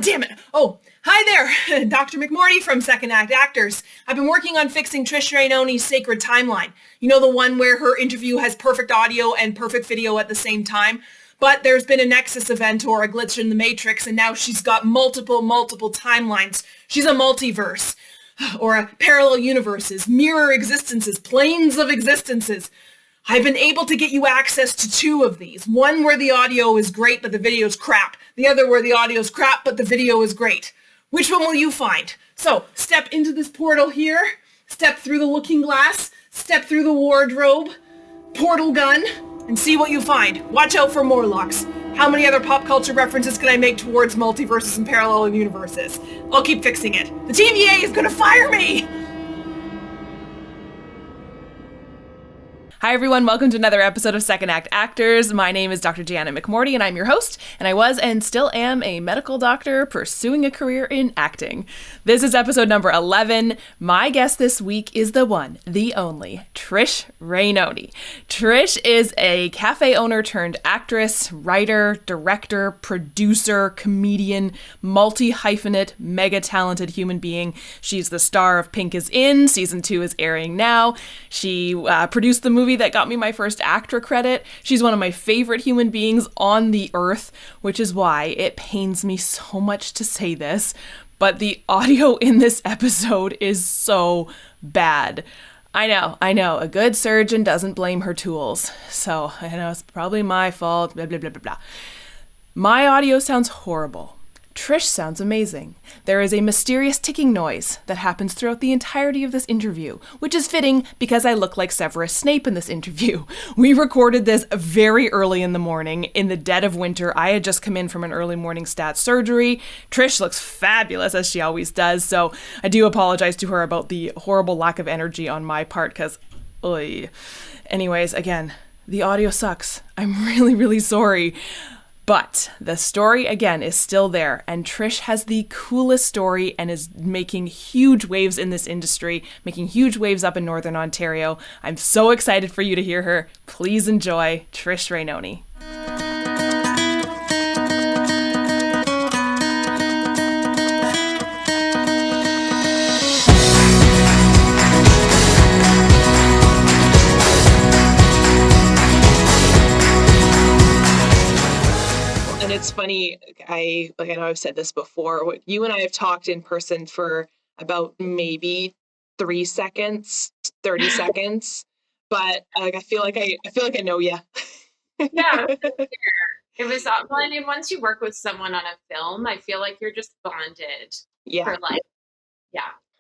damn it. Oh, hi there. Dr. McMorty from Second Act Actors. I've been working on fixing Trish Rainone's sacred timeline. You know, the one where her interview has perfect audio and perfect video at the same time? But there's been a Nexus event or a glitch in the Matrix, and now she's got multiple timelines. She's a multiverse. Or a parallel universes, mirror existences, planes of existences. I've been able to get you access to 2 of these. One where the audio is great, but the video is crap. The other where the audio is crap, but the video is great. Which one will you find? So, step into this portal here, step through the looking glass, step through the wardrobe, portal gun, and see what you find. Watch out for Morlocks. How many other pop culture references can I make towards multiverses and parallel universes? I'll keep fixing it. The TVA is gonna fire me! Hi everyone, welcome to another episode of Second Act Actors. My name is Dr. Janet McMorty and I'm your host, and I was and still am a medical doctor pursuing a career in acting. This is episode number 11. My guest this week is the one, the only, Trish Rainone. Trish is a cafe owner turned actress, writer, director, producer, comedian, multi-hyphenate, mega talented human being. She's the star of Pink is In, season 2 is airing now. She produced the movie that got me my first actor credit. She's one of my favorite human beings on the earth, which is why it pains me so much to say this, but the audio in this episode is so bad. I know, a good surgeon doesn't blame her tools, so I know it's probably my fault, blah, blah, blah, blah, blah. My audio sounds horrible. Trish sounds amazing. There is a mysterious ticking noise that happens throughout the entirety of this interview, which is fitting because I look like Severus Snape in this interview. We recorded this very early in the morning, in the dead of winter. I had just come in from an early morning stat surgery. Trish looks fabulous, as she always does, so I do apologize to her about the horrible lack of energy on my part, because, anyways, again, the audio sucks. I'm really sorry. But the story, again, is still there, and Trish has the coolest story and is making huge waves in this industry, making huge waves up in Northern Ontario. I'm so excited for you to hear her. Please enjoy Trish Rainone. It's funny, I know I've said this before, you and I have talked in person for about maybe 3 seconds, 30 seconds, but I feel like I know you. Yeah, it was, well, I mean, once you work with someone on a film, I feel like you're just bonded for life.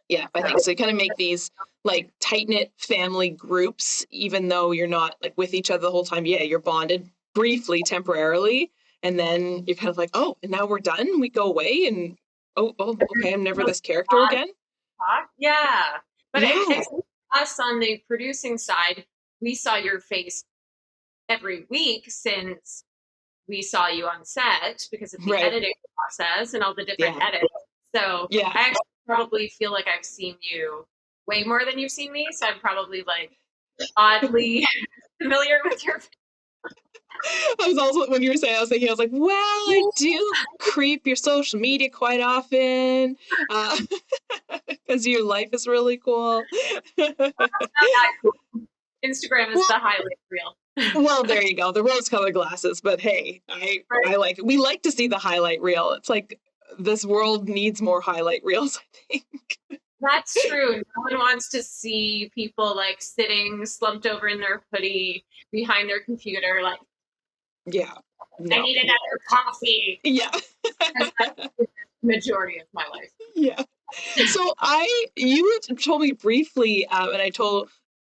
Yeah, I think so. You kind of make these like tight-knit family groups, even though you're not like with each other the whole time. Yeah, you're bonded briefly, temporarily. And then you're kind of like, oh, and now we're done. We go away and, okay, I'm never this character again. Yeah. But I us on the producing side, we saw your face every week since we saw you on set because of the editing process and all the different edits. So I actually probably feel like I've seen you way more than you've seen me. So I'm probably like oddly familiar with your face. I was also, when you were saying, I was like, well, I do creep your social media quite often because your life is really cool. Instagram is the highlight reel. Well, there you go, the rose-colored glasses. But hey, I like it. We like to see the highlight reel. It's like this world needs more highlight reels, I think. That's true. No one wants to see people like sitting slumped over in their hoodie behind their computer, like, I need another coffee. Yeah. That's the majority of my life. Yeah. So you told me briefly, and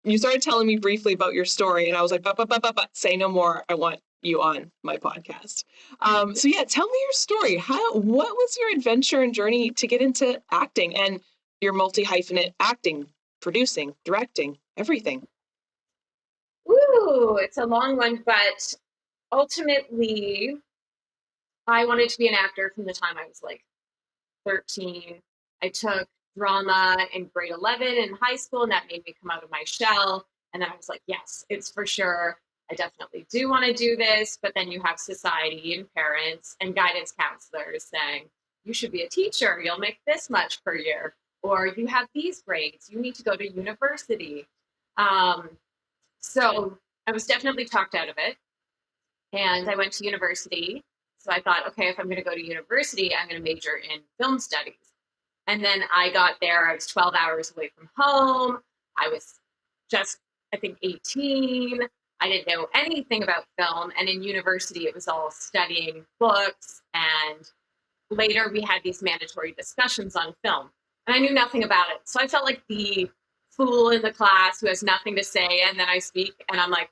you started telling me briefly about your story, and I was like, but say no more. I want you on my podcast. So yeah, tell me your story. What was your adventure and journey to get into acting and your multi-hyphenate acting, producing, directing, everything? Ooh, it's a long one, but ultimately, I wanted to be an actor from the time I was like 13. I took drama in grade 11 in high school, and that made me come out of my shell. And then I was like, yes, it's for sure. I definitely do want to do this. But then you have society and parents and guidance counselors saying, you should be a teacher. You'll make this much per year. Or you have these grades. You need to go to university. So I was definitely talked out of it. And I went to university. So I thought, okay, if I'm going to go to university, I'm going to major in film studies. And then I got there, I was 12 hours away from home. I was just, I think, 18. I didn't know anything about film. And in university, it was all studying books. And later, we had these mandatory discussions on film. And I knew nothing about it. So I felt like the fool in the class who has nothing to say. And then I speak, and I'm like,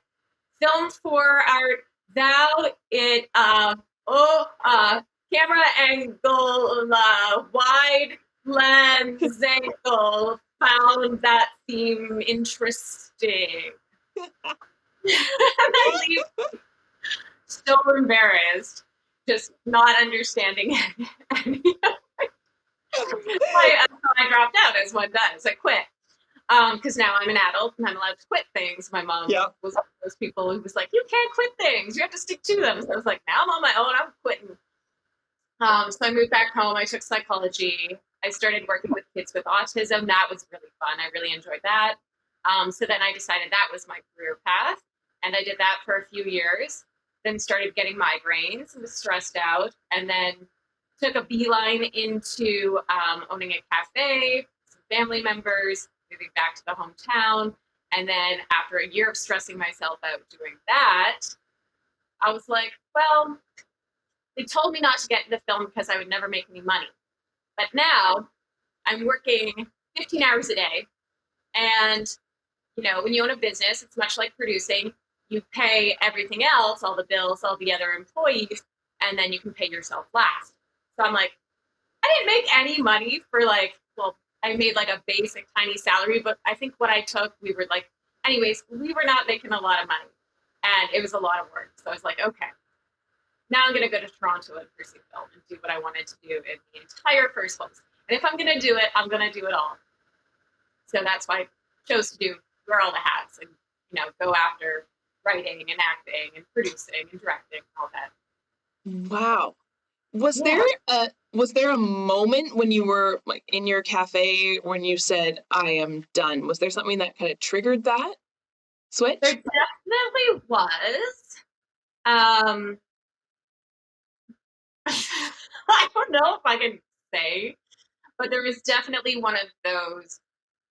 film for art, thou it, camera angle, wide lens angle, found that theme interesting. And I leave so embarrassed, just not understanding any of it. I dropped out, as one does. I quit. Because now I'm an adult and I'm allowed to quit things. My mom was one of those people who was like, you can't quit things. You have to stick to them. So I was like, now I'm on my own. I'm quitting. So I moved back home. I took psychology. I started working with kids with autism. That was really fun. I really enjoyed that. So then I decided that was my career path. And I did that for a few years. Then started getting migraines and was stressed out. And then took a beeline into owning a cafe, some family members, moving back to the hometown. And then after a year of stressing myself out doing that, I was like, well, they told me not to get into film because I would never make any money. But now I'm working 15 hours a day. And, you know, when you own a business, it's much like producing. You pay everything else, all the bills, all the other employees, and then you can pay yourself last. So I'm like, I didn't make any money for I made like a basic tiny salary, but I think what I took, we were not making a lot of money, and it was a lot of work. So I was like, okay, now I'm going to go to Toronto and pursue film and do what I wanted to do in the entire first place. And if I'm going to do it, I'm going to do it all. So that's why I chose to wear all the hats and, you know, go after writing and acting and producing and directing, all that. Wow. Was there a moment when you were like in your cafe when you said, I am done? Was there something that kind of triggered that switch? There definitely was. I don't know if I can say, but there was definitely one of those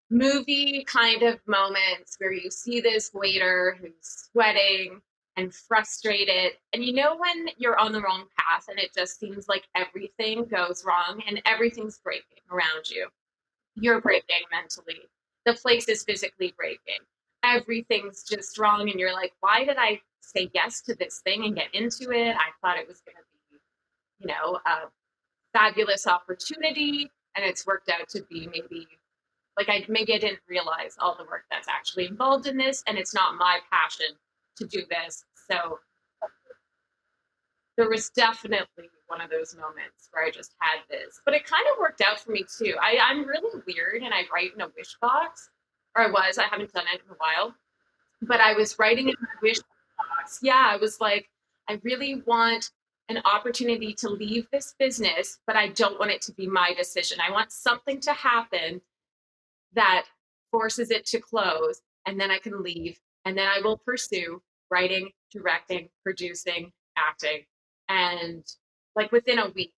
movie kind of moments where you see this waiter who's sweating and frustrated, and you know when you're on the wrong path and it just seems like everything goes wrong and everything's breaking around you. You're breaking mentally. The place is physically breaking. Everything's just wrong, and you're like, why did I say yes to this thing and get into it? I thought it was going to be, you know, a fabulous opportunity, and it's worked out to be maybe I didn't realize all the work that's actually involved in this, and it's not my passion to do this. So there was definitely one of those moments where I just had this, but it kind of worked out for me too. I'm really weird, and I write in a wish box, or I haven't done it in a while, but I was writing in my wish box. Yeah, I was like, I really want an opportunity to leave this business, but I don't want it to be my decision. I want something to happen that forces it to close, and then I can leave, and then I will pursue writing, directing, producing, acting. And within a week,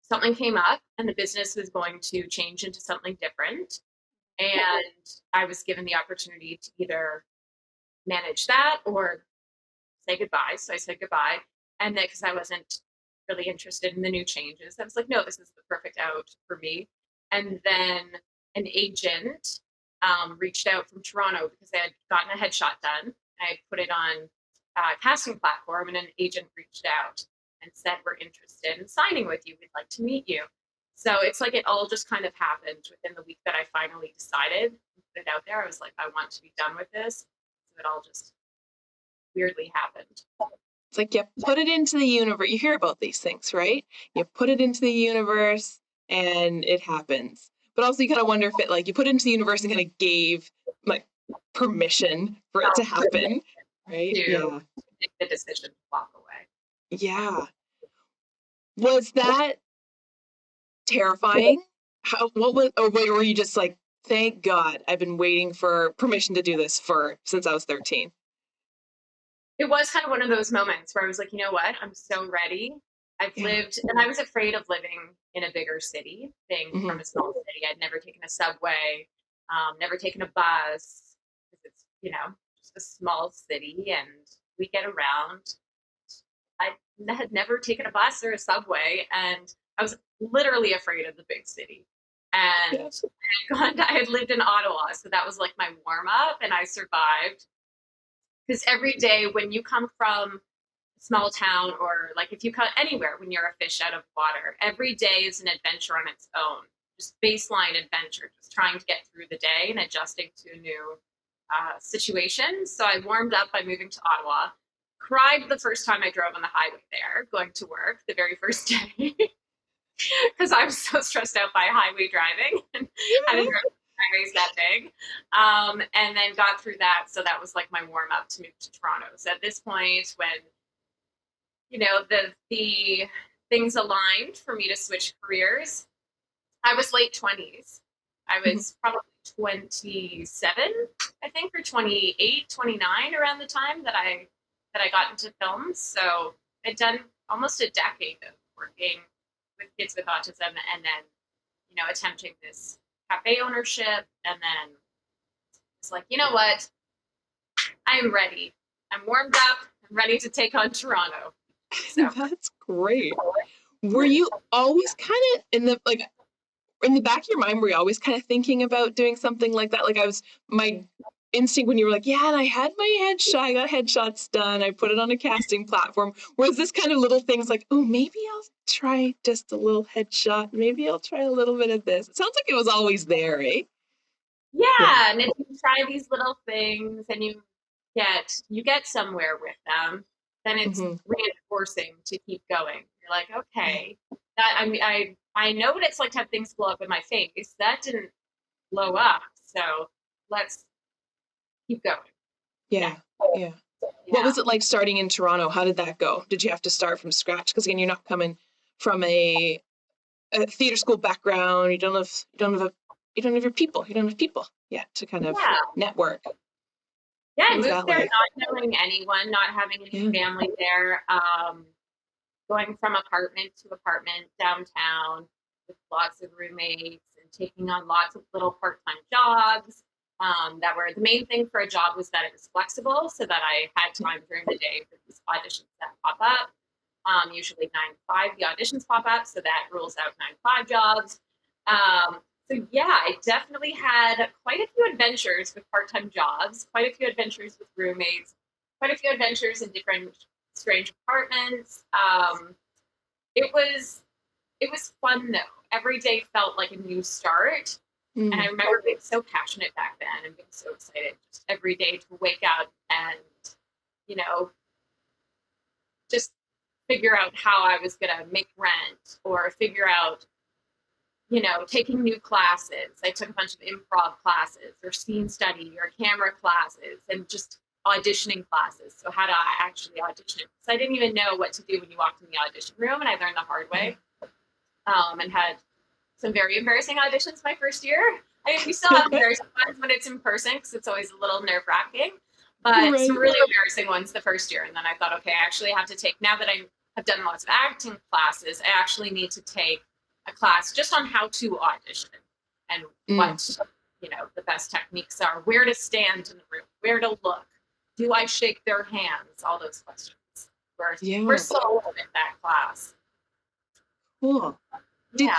something came up, and the business was going to change into something different. And I was given the opportunity to either manage that or say goodbye. So I said goodbye. And then, because I wasn't really interested in the new changes, I was like, no, this is the perfect out for me. And then an agent reached out from Toronto because they had gotten a headshot done. I put it on a casting platform, and an agent reached out and said, we're interested in signing with you. We'd like to meet you. So it's like it all just kind of happened within the week that I finally decided and put it out there. I was like, I want to be done with this. So it all just weirdly happened. It's like you put it into the universe. You hear about these things, right? You put it into the universe and it happens. But also you kind of wonder if it you put it into the universe and kind of gave permission for it to happen, right? To make the decision to walk away. Yeah. Was that terrifying? Or were you just like, thank God, I've been waiting for permission to do this since I was 13? It was kind of one of those moments where I was like, you know what? I'm so ready. I've lived, and I was afraid of living in a bigger city, being from a small city. I'd never taken a subway, never taken a bus. It's, just a small city and we get around. I had never taken a bus or a subway, and I was literally afraid of the big city. And I had lived in Ottawa, so that was like my warm up, and I survived. Because every day when you come from a small town, or like if you come anywhere when you're a fish out of water, every day is an adventure on its own, just baseline adventure, just trying to get through the day and adjusting to a new situation. So I warmed up by moving to Ottawa, cried the first time I drove on the highway there, going to work the very first day, because I was so stressed out by highway driving and having highways that big. And then got through that. So that was like my warm up to move to Toronto. So at this point, when the things aligned for me to switch careers, I was late 20s. I was probably 27, I think, or 28, 29 around the time that I got into films. So I'd done almost a decade of working with kids with autism, and then, attempting this cafe ownership. And then it's like, you know what? I'm ready. I'm warmed up. I'm ready to take on Toronto. So. That's great. Were you always kind of in the back of your mind, were you always kind of thinking about doing something like that? Like my instinct when you were like, yeah, and I had my headshot, I got headshots done, I put it on a casting platform. Was this kind of little things like, oh, maybe I'll try just a little headshot. Maybe I'll try a little bit of this. It sounds like it was always there, eh? Yeah, and if you try these little things and you get somewhere with them, then it's reinforcing to keep going. You're like, okay, that I know what it's like to have things blow up in my face. That didn't blow up, so let's keep going. Yeah. What was it like starting in Toronto? How did that go? Did you have to start from scratch? Because again, you're not coming from a theater school background. You don't have your people. You don't have people yet to kind of network. Yeah, I moved there not knowing anyone, not having any family there, going from apartment to apartment downtown with lots of roommates and taking on lots of little part-time jobs. That were the main thing for a job was that it was flexible, so that I had time during the day for these auditions that pop up. Usually 9 to 5, the auditions pop up, so that rules out 9 to 5 jobs. So yeah, I definitely had quite a few adventures with part-time jobs, quite a few adventures with roommates, quite a few adventures in different strange apartments. It was fun though. Every day felt like a new start. And I remember being so passionate back then and being so excited just every day to wake up and, just figure out how I was going to make rent, or figure out, taking new classes. I took a bunch of improv classes or scene study or camera classes and just auditioning classes. So how to actually audition. So I didn't even know what to do when you walked in the audition room, and I learned the hard way. And had some very embarrassing auditions my first year. I mean, we still have embarrassing ones when it's in person, because it's always a little nerve-wracking. But some really embarrassing ones the first year. And then I thought, okay, I actually have to take, now that I have done lots of acting classes, I actually need to take a class just on how to audition and what, the best techniques are, where to stand in the room, where to look, do I shake their hands, all those questions. We're sold in that class. Cool. Did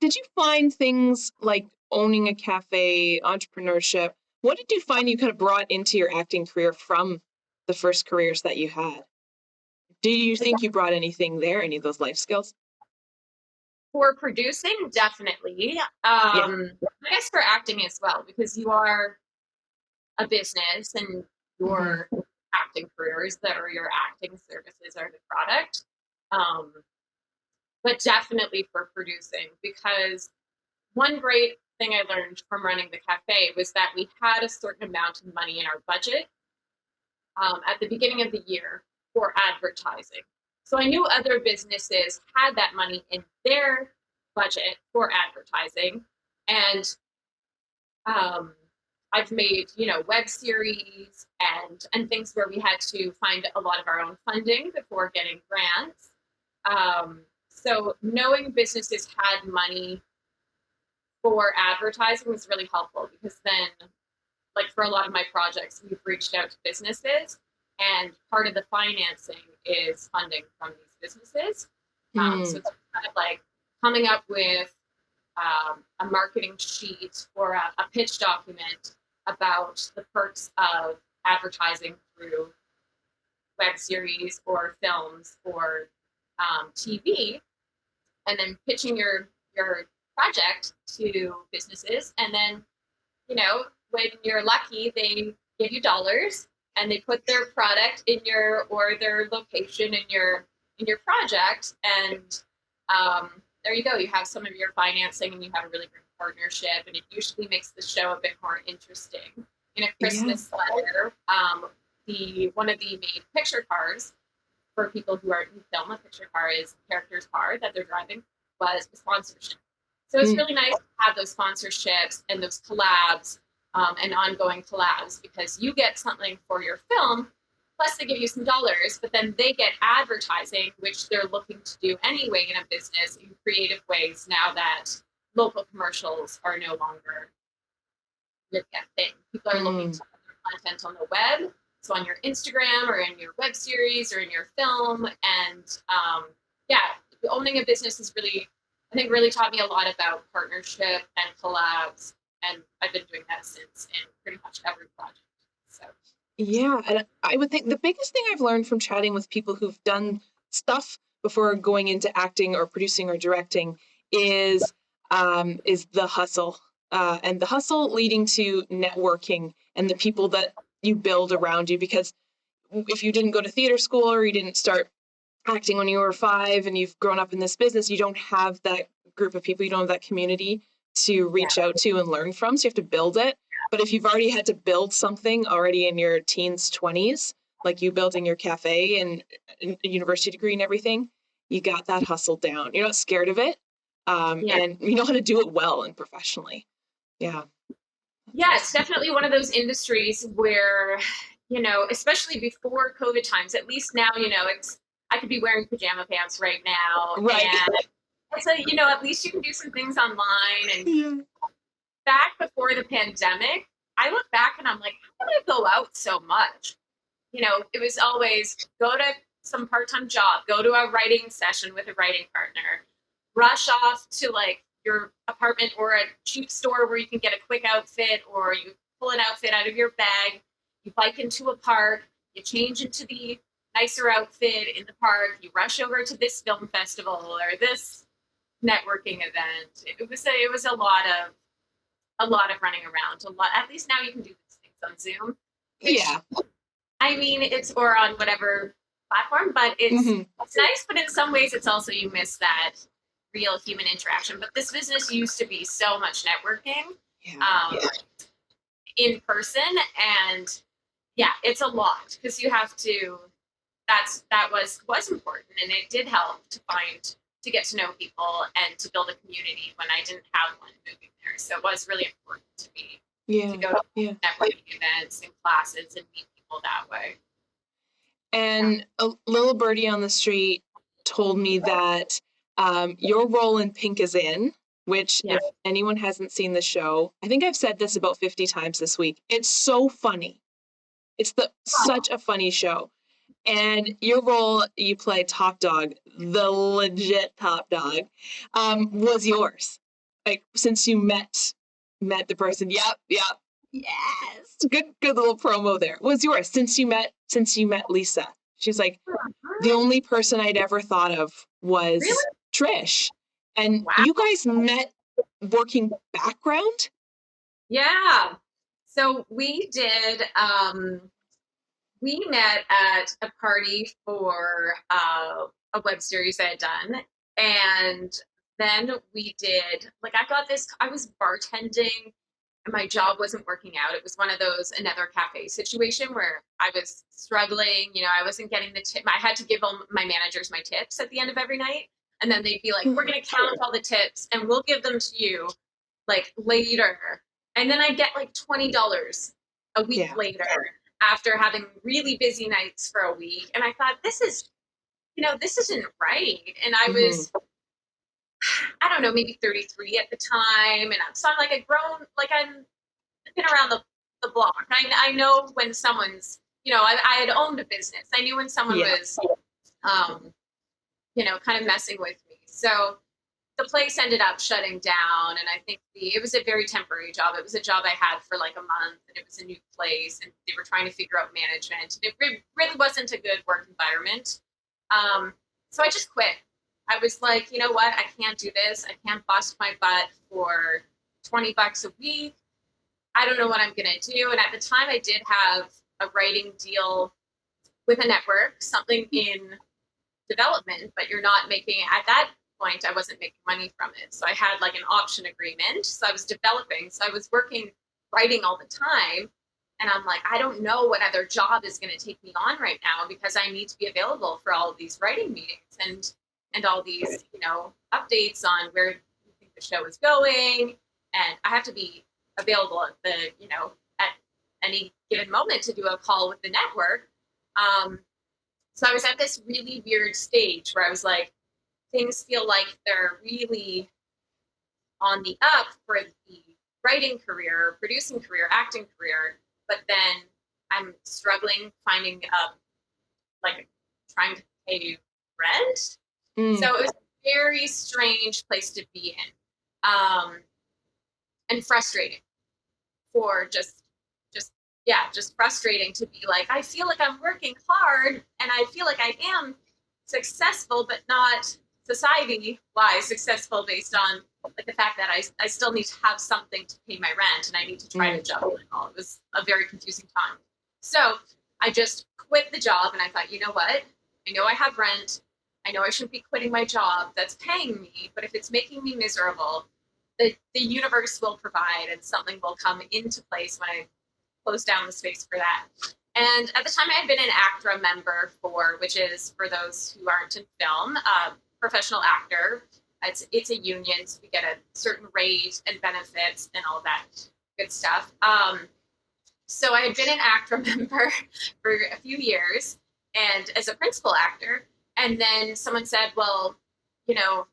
you find things like owning a cafe, entrepreneurship? What did you find you kind of brought into your acting career from the first careers that you had? Do you think you brought anything there, any of those life skills? For producing, definitely. I guess for acting as well, because you are a business and your acting careers or your acting services are the product. But definitely for producing, because one great thing I learned from running the cafe was that we had a certain amount of money in our budget at the beginning of the year for advertising. So I knew other businesses had that money in their budget for advertising. And I've made, web series and things where we had to find a lot of our own funding before getting grants. So knowing businesses had money for advertising was really helpful, because then, like, for a lot of my projects, we've reached out to businesses, and part of the financing is funding from these businesses. So it's kind of like coming up with a marketing sheet or a pitch document about the perks of advertising through web series or films or TV, and then pitching your project to businesses. And then, when you're lucky, they give you dollars and they put their product in their location in your project. And there you go. You have some of your financing and you have a really great partnership, and it usually makes the show a bit more interesting. In A Christmas Letter, one of the main picture cars for people who film a picture car is the character's car that they're driving, was a sponsorship. So it's really nice to have those sponsorships and those collabs and ongoing collabs, because you get something for your film, plus they give you some dollars, but then they get advertising, which they're looking to do anyway in a business in creative ways now that local commercials are no longer really a thing. People are looking to put their content on the web, so on your Instagram or in your web series or in your film. And owning a business is really taught me a lot about partnership and collabs, and I've been doing that since in pretty much every project. So yeah, and I would think the biggest thing I've learned from chatting with people who've done stuff before going into acting or producing or directing is the hustle, and the hustle leading to networking and the people that you build around you. Because if you didn't go to theater school or you didn't start acting when you were 5 and you've grown up in this business, you don't have that group of people, you don't have that community to reach out to and learn from. So you have to build it. But if you've already had to build something already in your teens, 20s, like you building your cafe and a university degree and everything, you got that hustle down. You're not scared of it. And you know how to do it well and professionally. Yeah. Yeah, it's definitely one of those industries where, especially before COVID times, at least now, I could be wearing pajama pants right now. Right. And so, at least you can do some things online. And back before the pandemic, I look back and I'm like, how did I go out so much? It was always go to some part-time job, go to a writing session with a writing partner, rush off to like your apartment or a cheap store where you can get a quick outfit, or you pull an outfit out of your bag, you bike into a park, you change into the nicer outfit in the park, you rush over to this film festival or this networking event. It was a lot of running around. At least now you can do these things on Zoom. Yeah. I mean, or on whatever platform, but it's nice, but in some ways it's also, you miss that real human interaction. But this business used to be so much networking in person, and it's a lot, because you have to, that was important, and it did help to get to know people and to build a community when I didn't have one moving there. So it was really important to me to go to networking events and classes and meet people that way. And a little birdie on the street told me that your role in Pink is In, which if anyone hasn't seen the show, I think I've said this about 50 times this week. It's so funny. It's such a funny show. And your role, you play Top Dog, the legit Top Dog, was yours. Like, since you met the person. Yep. Yes. Good little promo there. Was yours since you met Lisa. She's like, the only person I'd ever thought of was Trish. And you guys met working background? Yeah. So we did, we met at a party for a web series I had done. And then we did, I was bartending my job wasn't working out. It was one of those another cafe situation where I was struggling. You know, I wasn't getting the tip. I had to give all my managers my tips at the end of every night. And then they'd be like, we're going to count all the tips and we'll give them to you like later. And then I'd get like $20 a week later after having really busy nights for a week. And I thought, this isn't right. And I was, I don't know, maybe 33 at the time. And so I'm like a grown, like I'm been around the block. I know when someone's, I had owned a business. I knew when someone was, kind of messing with me. So the place ended up shutting down. And I think it was a very temporary job. It was a job I had for like a month, and it was a new place, and they were trying to figure out management. And it really wasn't a good work environment. So I just quit. I was like, you know what? I can't do this. I can't bust my butt for $20 a week. I don't know what I'm going to do. And at the time I did have a writing deal with a network, something in development, but you're not making it. At that point, I wasn't making money from it. So I had like an option agreement. So I was developing. So I was writing all the time. And I'm like, I don't know what other job is going to take me on right now, because I need to be available for all of these writing meetings and all these, updates on where you think the show is going. And I have to be available at at any given moment to do a call with the network. So I was at this really weird stage where I was like, things feel like they're really on the up for the writing career, producing career, acting career, but then I'm struggling finding trying to pay rent. So it was a very strange place to be in, and frustrating for just frustrating to be like, I feel like I'm working hard and I feel like I am successful, but not society-wise successful, based on like the fact that I still need to have something to pay my rent, and I need to try to juggle it all. It was a very confusing time. So I just quit the job, and I thought, you know what? I know I have rent. I know I shouldn't be quitting my job that's paying me, but if it's making me miserable, the universe will provide, and something will come into place when I close down the space for that. And at the time I had been an ACTRA member which is, for those who aren't in film, professional actor. It's a union, so we get a certain rate and benefits and all that good stuff. So I had been an ACTRA member for a few years, and as a principal actor. And then someone said, well, you're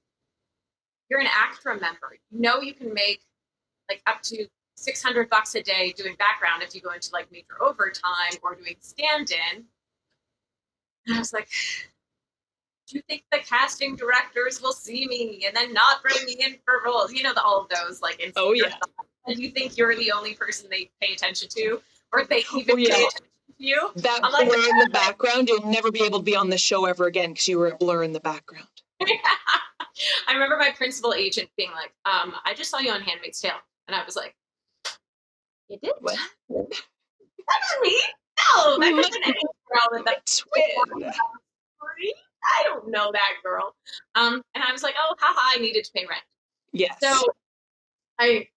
an ACTRA member. You can make like up to $600 a day doing background if you go into like major overtime or doing stand-in. And I was like, do you think the casting directors will see me and then not bring me in for roles? All of those like insecure thoughts. And do you think you're the only person they pay attention to, or they even pay attention to you? That blur in the background, you'll never be able to be on the show ever again because you were a blur in the background. I remember my principal agent being like, I just saw you on Handmaid's Tale. And I was like, you did? What? That was me? No, that could have been any girl in the twin. I don't know that girl. And I was like, oh, haha, I needed to pay rent. Yes. So I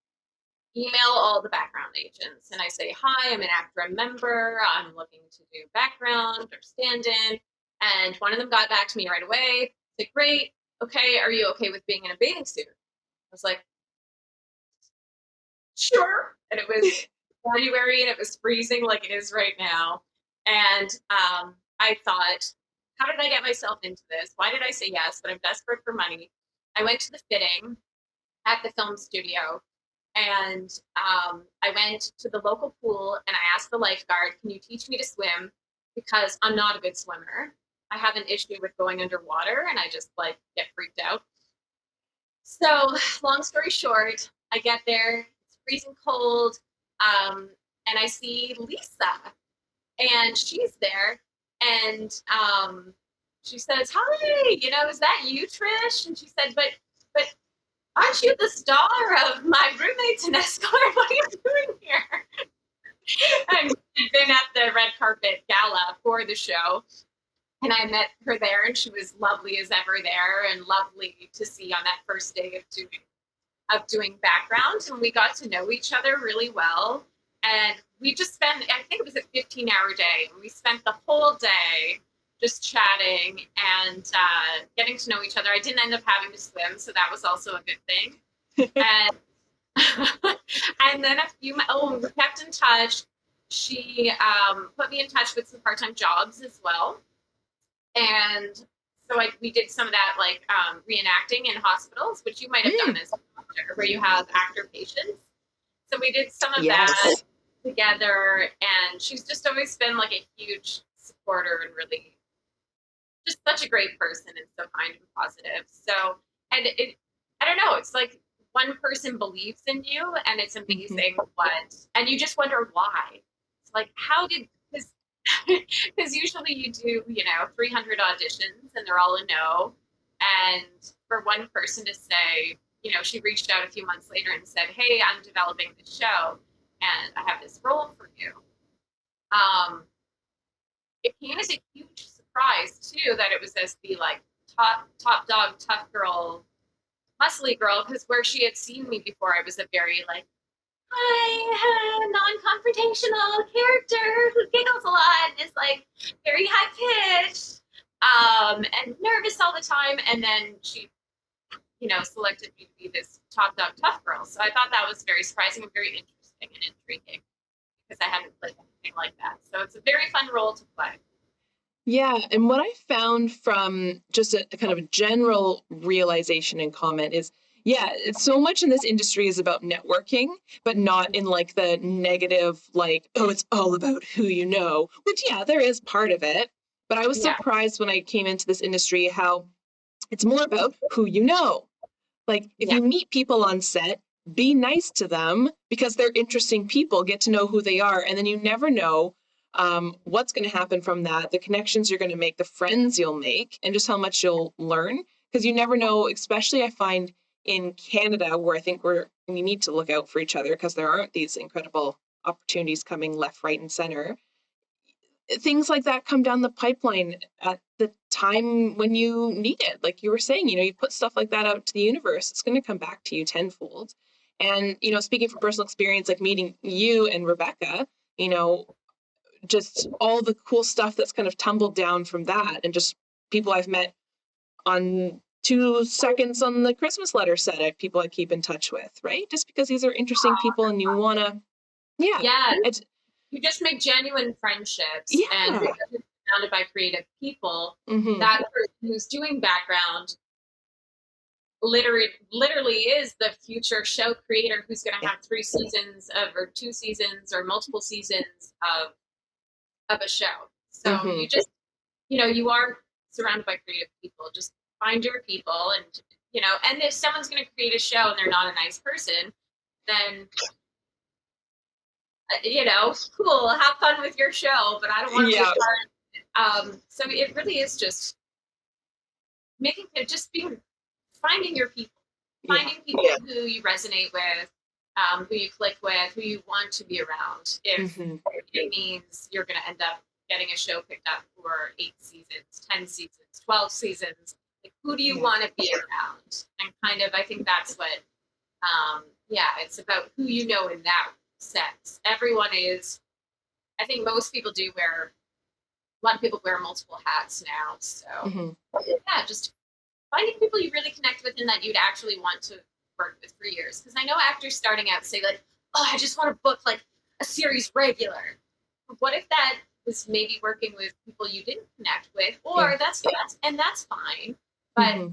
email all the background agents and I say, hi, I'm an ACTRA member. I'm looking to do background or stand-in. And one of them got back to me right away. Said, great. Okay, are you okay with being in a bathing suit? I was like, sure. And it was January and it was freezing like it is right now. And I thought, how did I get myself into this? Why did I say yes? But I'm desperate for money. I went to the fitting at the film studio, and I went to the local pool and I asked the lifeguard, can you teach me to swim? Because I'm not a good swimmer. I have an issue with going underwater and I just like get freaked out. So long story short, I get there, it's freezing cold, and I see Lisa, and she's there, and she says, hi, is that you, Trish? And she said, but aren't you the star of My Roommate's an Escort? What are you doing here? And she'd been at the red carpet gala for the show, and I met her there, and she was lovely as ever there, and lovely to see on that first day of doing of doing background, and we got to know each other really well. And we just spent, I think it was a 15-hour day. We spent the whole day just chatting and getting to know each other. I didn't end up having to swim, so that was also a good thing. And and then we kept in touch. She put me in touch with some part-time jobs as well. And so we did some of that, like reenacting in hospitals, which you might have done as a doctor, where you have actor patients. So we did some of that together, and she's just always been like a huge supporter and really just such a great person and so kind and positive. So, and I don't know, it's like one person believes in you, and it's amazing and you just wonder why. It's like, how did, because usually you do, 300 auditions and they're all a no. And for one person to say, she reached out a few months later and said, hey, I'm developing this show and I have this role for you. It came as a huge surprise too, that it was this be like top dog, tough girl, muscly girl, because where she had seen me before, I was a very like, hi, non-confrontational character who giggles a lot and is like very high pitched and nervous all the time. And then she, selected me to be this top dog tough girl. So I thought that was very surprising and very interesting and intriguing, because I hadn't played anything like that. So it's a very fun role to play. Yeah, and what I found from just a kind of a general realization and comment is, it's so much in this industry is about networking, but not in like the negative, like, oh, it's all about who you know, which, there is part of it. But I was surprised when I came into this industry how it's more about who you know. Like, if you meet people on set, be nice to them because they're interesting people, get to know who they are, and then you never know what's going to happen from that, the connections you're going to make, the friends you'll make, and just how much you'll learn. Because you never know, especially I find in Canada, where I think we need to look out for each other because there aren't these incredible opportunities coming left, right, and center. Things like that come down the pipeline at the time when you need it. Like you were saying, you put stuff like that out to the universe, it's going to come back to you tenfold. And, speaking from personal experience, like meeting you and Rebecca, just all the cool stuff that's kind of tumbled down from that, and just people I've met on 2 seconds on the Christmas letter set, people I keep in touch with, right? Just because these are interesting people and you want to, you just make genuine friendships, and because you're surrounded by creative people, that person who's doing background literally is the future show creator who's going to have 3 seasons or 2 seasons or multiple seasons of a show. So you just, you are surrounded by creative people. Just find your people, and, and if someone's going to create a show and they're not a nice person, then, cool, have fun with your show, but I don't want to be a part. So it really is just finding your people, finding people who you resonate with, who you click with, who you want to be around. If it means you're going to end up getting a show picked up for 8 seasons, 10 seasons, 12 seasons, like, who do you want to be around? And kind of, I think that's what, it's about who you know in that sense. Everyone is, I think most people do a lot of people wear multiple hats now. So, just finding people you really connect with and that you'd actually want to work with for years. Because I know actors starting out say like, oh, I just want to book like a series regular. What if that was maybe working with people you didn't connect with, or that's fine. But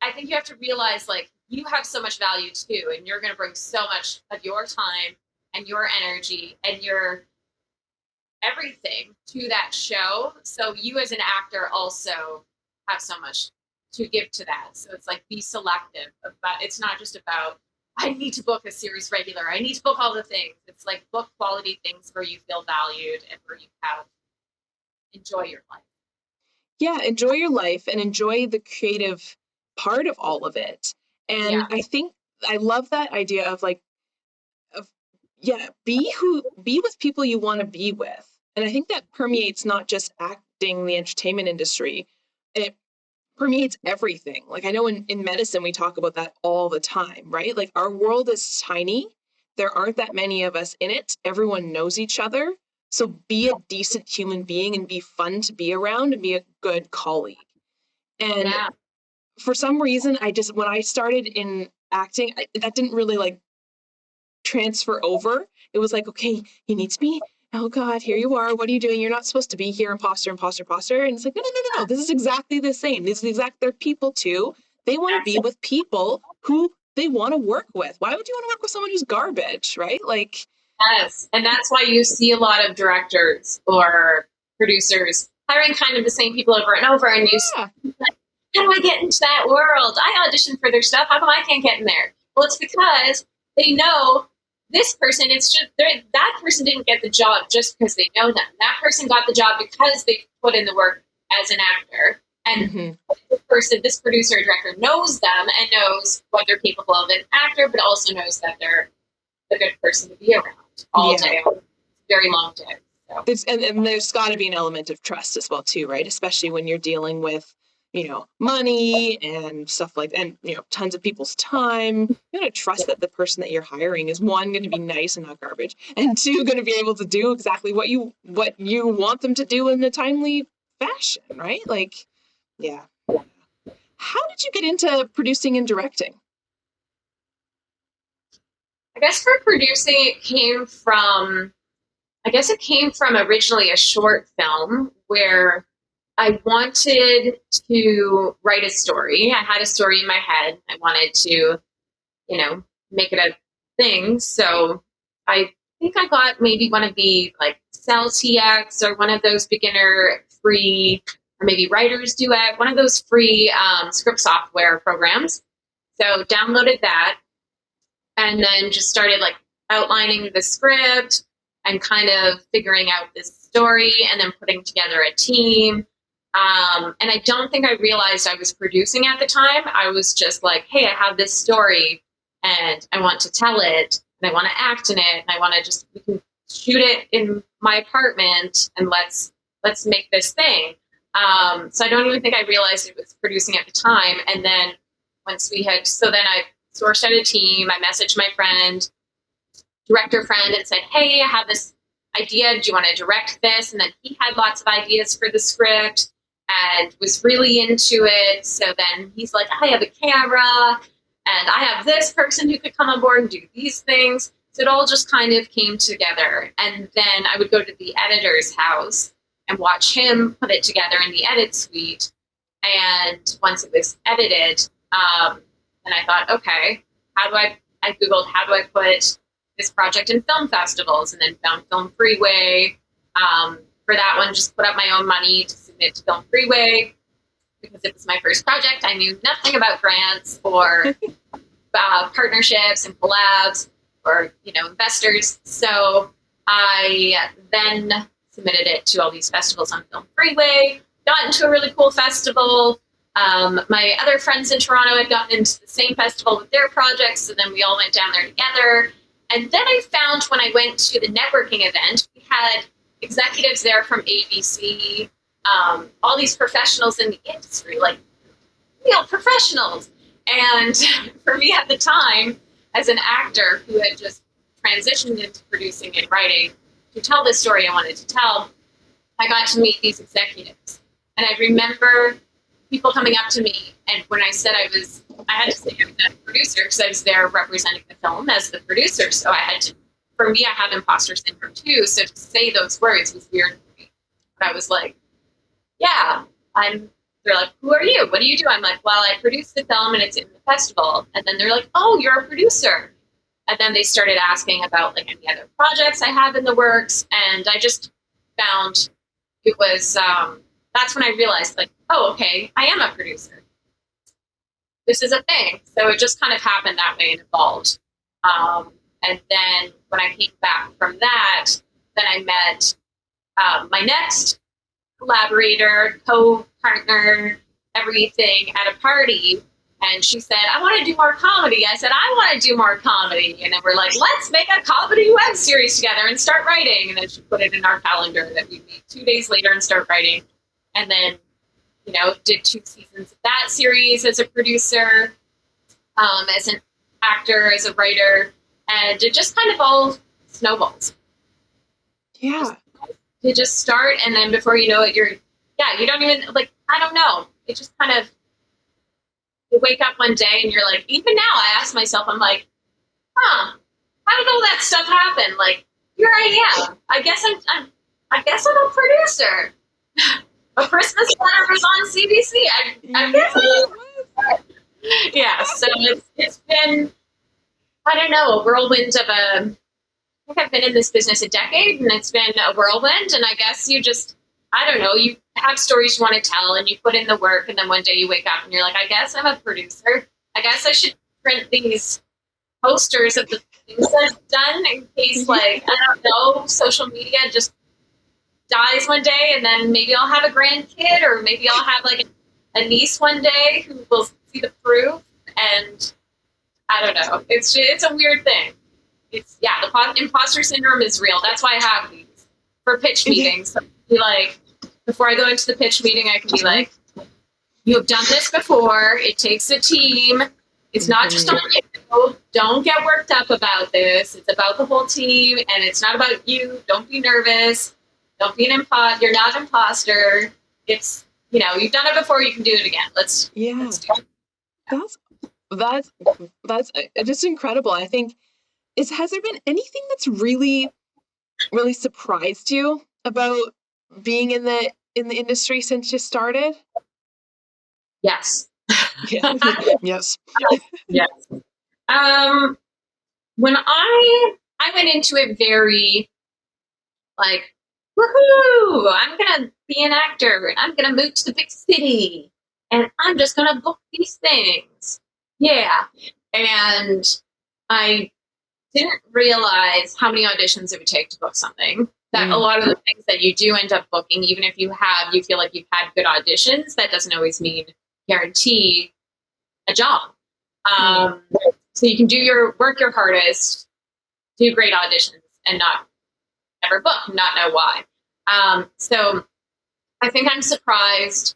I think you have to realize like you have so much value too, and you're going to bring so much of your time and your energy and your everything to that show. So you as an actor also have so much to give to that. So it's like, be selective about, it's not just about, I need to book a series regular, I need to book all the things. It's like, book quality things where you feel valued and where you enjoy your life. Yeah, enjoy your life and enjoy the creative part of all of it. And I think I love that idea of like, be with people you want to be with. And I think that permeates not just acting, the entertainment industry. for me, it's everything. Like I know in medicine, we talk about that all the time, right? Like our world is tiny. There aren't that many of us in it. Everyone knows each other. So be a decent human being and be fun to be around and be a good colleague. And Yeah. for some reason, when I started in acting, that didn't really like transfer over. It was like, okay, he needs me. Oh God, here you are. What are you doing? You're not supposed to be here. Imposter, imposter, imposter. And it's like, no. This is exactly the same. They're people too. They want to be with people who they want to work with. Why would you want to work with someone who's garbage, right? Like, Yes. And that's why you see a lot of directors or producers hiring kind of the same people over and over. And you yeah, like, how do I get into that world? I auditioned for their stuff. How come I can't get in there? Well, it's because they know this person, it's just that person didn't get the job just because they know them. That person got the job because they put in the work as an actor. And this producer or director knows them and knows what they're capable of an actor, but also knows that they're a good person to be around all day. Very long day. So. And there's got to be an element of trust as well too, right? Especially when you're dealing with, money and stuff like, and tons of people's time. You got to trust that the person that you're hiring is, one, going to be nice and not garbage, and two, going to be able to do exactly what you want them to do in a timely fashion, right? Like, yeah. How did you get into producing and directing? I guess for producing, it came from originally a short film where I wanted to write a story. I had a story in my head. I wanted to, make it a thing. So I think I got maybe one of the like CellTX or one of those beginner free, or maybe Writer's Duet, one of those free script software programs. So downloaded that and then just started like outlining the script and kind of figuring out this story and then putting together a team. And I don't think I realized I was producing at the time. I was just like, hey, I have this story and I want to tell it and I want to act in it. And I want to we can shoot it in my apartment and let's make this thing. So I don't even think I realized it was producing at the time. And then then I sourced out a team. I messaged my director friend and said, hey, I have this idea. Do you want to direct this? And then he had lots of ideas for the script and was really into it. So then he's like, I have a camera and I have this person who could come on board and do these things. So it all just kind of came together. And then I would go to the editor's house and watch him put it together in the edit suite. And once it was edited, then I thought, okay, I Googled, how do I put this project in film festivals, and then found Film Freeway. For that one, just put up my own money to submit to Film Freeway because it was my first project. I knew nothing about grants or partnerships and collabs or investors. So I then submitted it to all these festivals on Film Freeway. Got into a really cool festival. My other friends in Toronto had gotten into the same festival with their projects, so then we all went down there together. And then I found when I went to the networking event, we had executives there from ABC, all these professionals in the industry, like real professionals. And for me at the time, as an actor who had just transitioned into producing and writing to tell the story I wanted to tell, I got to meet these executives. And I remember people coming up to me, and when I said I had to say I was a producer because I was there representing the film as the producer. So for me, I have imposter syndrome too. So to say those words was weird for me. But I was like, yeah, they're like, who are you? What do you do? I'm like, well, I produced the film and it's in the festival. And then they're like, oh, you're a producer. And then they started asking about like any other projects I have in the works. And I just found it was, that's when I realized like, oh, okay, I am a producer. This is a thing. So it just kind of happened that way and evolved. And then when I came back from that, then I met my next collaborator, co-partner, everything at a party. And she said, I want to do more comedy. I said, I want to do more comedy. And then we're like, let's make a comedy web series together and start writing. And then she put it in our calendar that we'd meet 2 days later and start writing. And then did 2 seasons of that series as a producer, as an actor, as a writer, and it just kind of all snowballs. Yeah. You just start, and then before you know it, you don't even, I don't know. It just kind of, you wake up one day and you're like, even now I ask myself, I'm like, how did all that stuff happen? Like, here I am. I guess I'm a producer. A Christmas letter was on CBC. I guess yeah. So it's been, I don't know, a whirlwind of I think I've been in this business a decade, and it's been a whirlwind. And I guess you just, I don't know, you have stories you want to tell, and you put in the work, and then one day you wake up and you're like, I guess I'm a producer. I guess I should print these posters of the things I've done in case, I don't know, social media just dies one day, and then maybe I'll have a grandkid, or maybe I'll have a niece one day who will see the proof. And I don't know. It's a weird thing. The imposter syndrome is real. That's why I have these for pitch meetings. So before I go into the pitch meeting, I can be like, you have done this before. It takes a team. It's not just on you. Don't get worked up about this. It's about the whole team, and it's not about you. Don't be nervous. Don't be an imposter. You're not an imposter. It's, you've done it before. You can do it again. Let's do it. That's just incredible. I think, has there been anything that's really, really surprised you about being in the industry since you started? Yes. Yeah. Yes. Yes. When I went into it very woohoo, I'm gonna be an actor, and I'm gonna move to the big city, and I'm just gonna book these things. Yeah. And I didn't realize how many auditions it would take to book something. That a lot of the things that you do end up booking, even if you feel like you've had good auditions, that doesn't always mean guarantee a job. So you can work your hardest, do great auditions, and not ever book, not know why. So I think I was surprised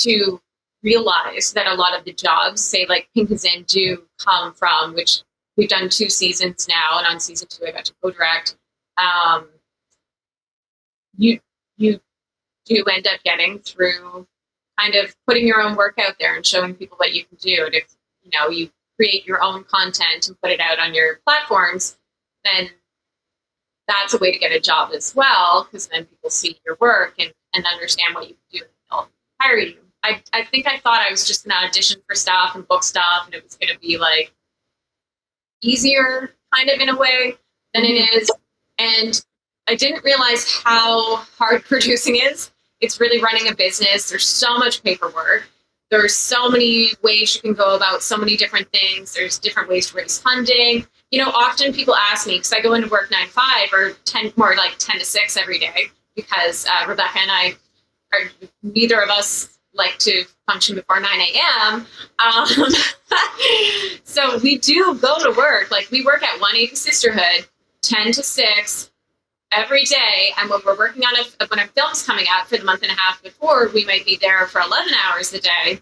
to realize that a lot of the jobs, say Pink is In, do come from, which we've done 2 seasons now, and on season 2 I got to co-direct. You do end up getting through kind of putting your own work out there and showing people what you can do. And if you create your own content and put it out on your platforms, then that's a way to get a job as well, because then people see your work and understand what you can do, and they'll hire you. I think I thought I was just going to audition for stuff and book stuff, and it was going to be easier kind of in a way than it is. And I didn't realize how hard producing is. It's really running a business. There's so much paperwork. There's so many ways you can go about so many different things. There's different ways to raise funding. Often people ask me, because I go into work 9 to 5 or 10 to 6 every day, because Rebecca and I neither of us like to function before 9 a.m. So we do go to work. We work at 180 Sisterhood, 10 to 6 every day. And when we're working on when a film's coming out for the month and a half before, we might be there for 11 hours a day.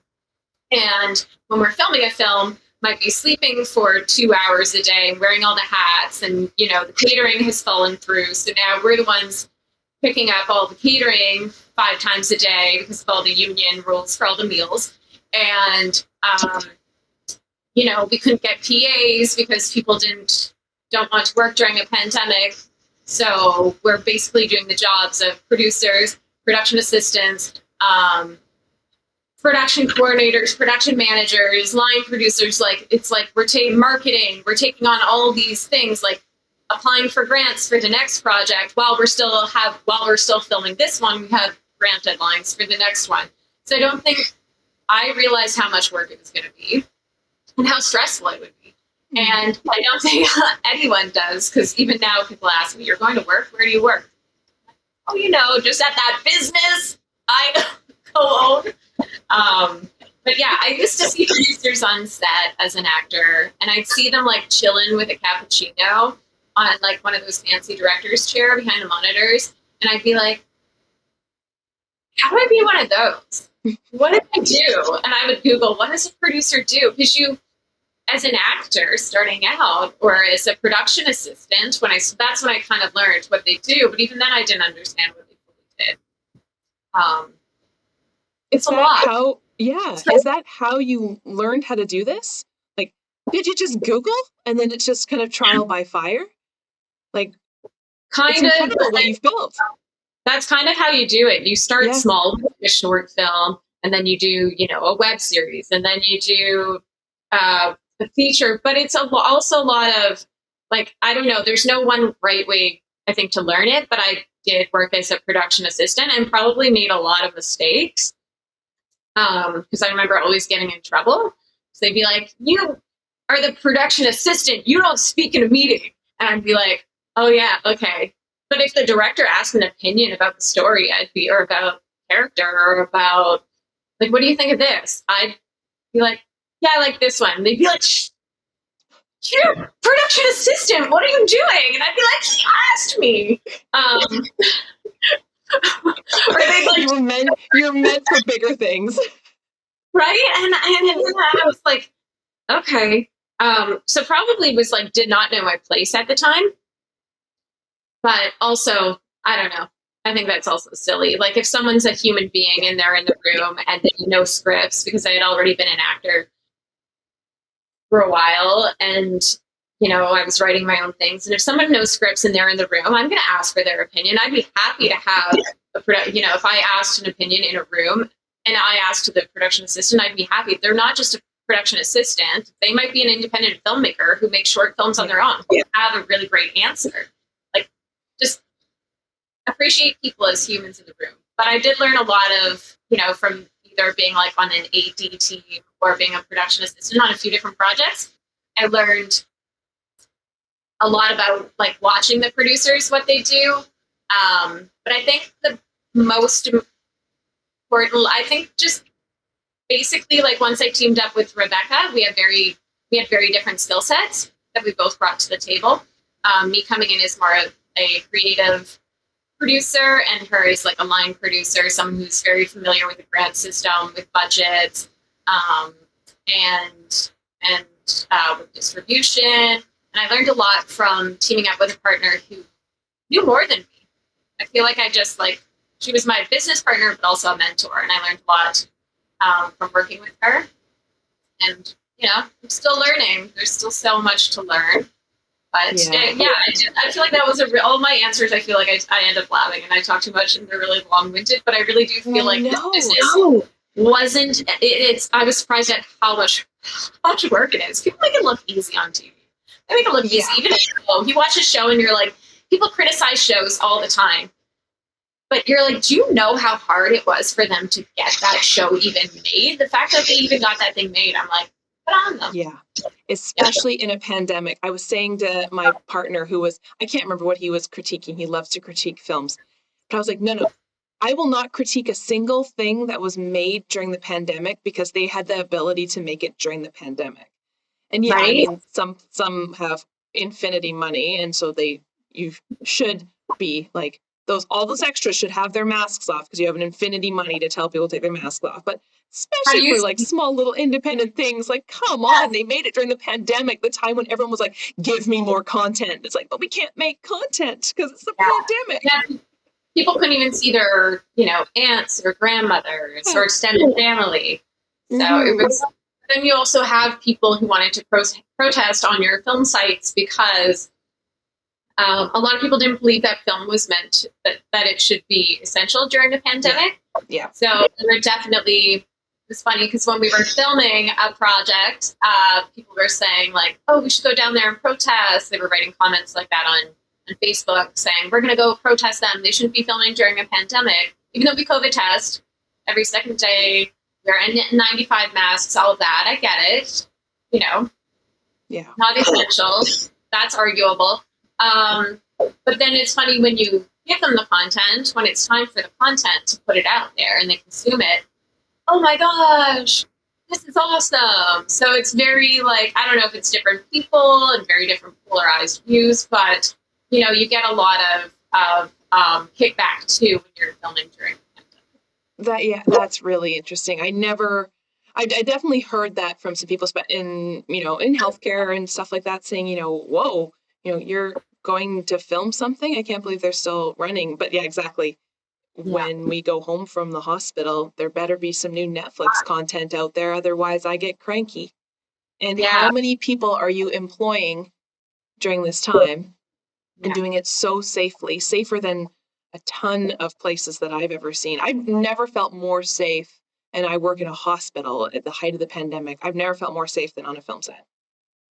And when we're filming a film, might be sleeping for 2 hours a day, wearing all the hats, and the catering has fallen through. So now we're the ones picking up all the catering 5 times a day because of all the union rules for all the meals. And we couldn't get PAs because people don't want to work during a pandemic. So we're basically doing the jobs of producers, production assistants, production coordinators, production managers, line producers. We're taking marketing. We're taking on all these things, applying for grants for the next project while we're still filming this one. We have grant deadlines for the next one. So I don't think I realized how much work it was going to be and how stressful it would be. And I don't think anyone does, because even now people ask me, "You're going to work? Where do you work?" "Oh, just at that business I co-own." But yeah, I used to see producers on set as an actor, and I'd see them chilling with a cappuccino on one of those fancy director's chair behind the monitors, and I'd be like, how do I be one of those? What did I do? And I would Google, what does a producer do? Because you, as an actor starting out, or as a production assistant, that's when I kind of learned what they do. But even then, I didn't understand what they really did. It's a lot. Is that how you learned how to do this? Like, did you just Google and then it's just kind of trial by fire? Like, it's incredible what you've built. That's kind of how you do it. You start small with a short film, and then you do, a web series, and then you do a feature. But it's also a lot of, like, I don't know, there's no one right way, I think, to learn it. But I did work as a production assistant and probably made a lot of mistakes. Because I remember always getting in trouble. So they'd be like, you are the production assistant. You don't speak in a meeting. And I'd be like, oh, yeah, okay. But if the director asked an opinion about the story, or about character, or about, like, what do you think of this? I'd be like, yeah, I like this one. They'd be like, you're a production assistant. What are you doing? And I'd be like, he asked me. Or they'd like, you're meant for bigger things. Right? And I was like, okay. So probably was like, did not know my place at the time. But also, I don't know. I think that's also silly. Like, if someone's a human being and they're in the room and they know scripts, because I had already been an actor for a while, and, I was writing my own things. And if someone knows scripts and they're in the room, I'm going to ask for their opinion. I'd be happy to have, if I asked an opinion in a room and I asked the production assistant, I'd be happy. They're not just a production assistant. They might be an independent filmmaker who makes short films on their own. They have a really great answer. Just appreciate people as humans in the room. But I did learn a lot of, from either being like on an AD team or being a production assistant on a few different projects. I learned a lot about like watching the producers, what they do. But I think the most important, just basically, like, once I teamed up with Rebecca, we had very different skill sets that we both brought to the table. Me coming in as more of a creative producer, and her is like a line producer, someone who's very familiar with the grant system, with budgets, and with distribution. And I learned a lot from teaming up with a partner who knew more than me. I feel like she was my business partner, but also a mentor, and I learned a lot from working with her. And I'm still learning. There's still so much to learn. But I feel like that was all my answers. I feel like I end up blabbing and I talk too much and they're really long-winded, but I really do feel like this business wasn't, I was surprised at how much work it is. People make it look easy on TV. They make it look easy. Even if you watch a show and you're like, people criticize shows all the time, but you're like, do you know how hard it was for them to get that show even made? The fact that they even got that thing made, I'm like, put on them. Yeah. Especially in a pandemic. I was saying to my partner I can't remember what he was critiquing. He loves to critique films. But I was like, no. I will not critique a single thing that was made during the pandemic because they had the ability to make it during the pandemic. And I mean, some have infinity money. And so you should be like, all those extras should have their masks off because you have an infinity money to tell people to take their masks off. But especially for like small little independent things, like, come on, they made it during the pandemic, the time when everyone was like, give me more content. It's like, but we can't make content because it's the pandemic. Yeah. People couldn't even see their, aunts or grandmothers or extended family. So it was, then you also have people who wanted to protest on your film sites because a lot of people didn't believe that film was meant that it should be essential during the pandemic. Yeah. So we're definitely, it's funny because when we were filming a project, people were saying like, oh, we should go down there and protest. They were writing comments like that on Facebook saying, we're going to go protest them. They shouldn't be filming during a pandemic. Even though we COVID test every second day, we're N95 masks, all of that. I get it. Not essential. That's arguable. But then it's funny when you give them the content, when it's time for the content to put it out there and they consume it. Oh my gosh, this is awesome. So it's very like, I don't know if it's different people and very different polarized views, but you get a lot of kickback too when you're filming during the pandemic. That's really interesting. I definitely heard that from some people in, in healthcare and stuff like that, saying, whoa, you're going to film something. I can't believe they're still running. But yeah, exactly. When we go home from the hospital, there better be some new Netflix content out there. Otherwise I get cranky. And how many people are you employing during this time and doing it so safely, safer than a ton of places that I've ever seen? I've never felt more safe, and I work in a hospital at the height of the pandemic. I've never felt more safe than on a film set.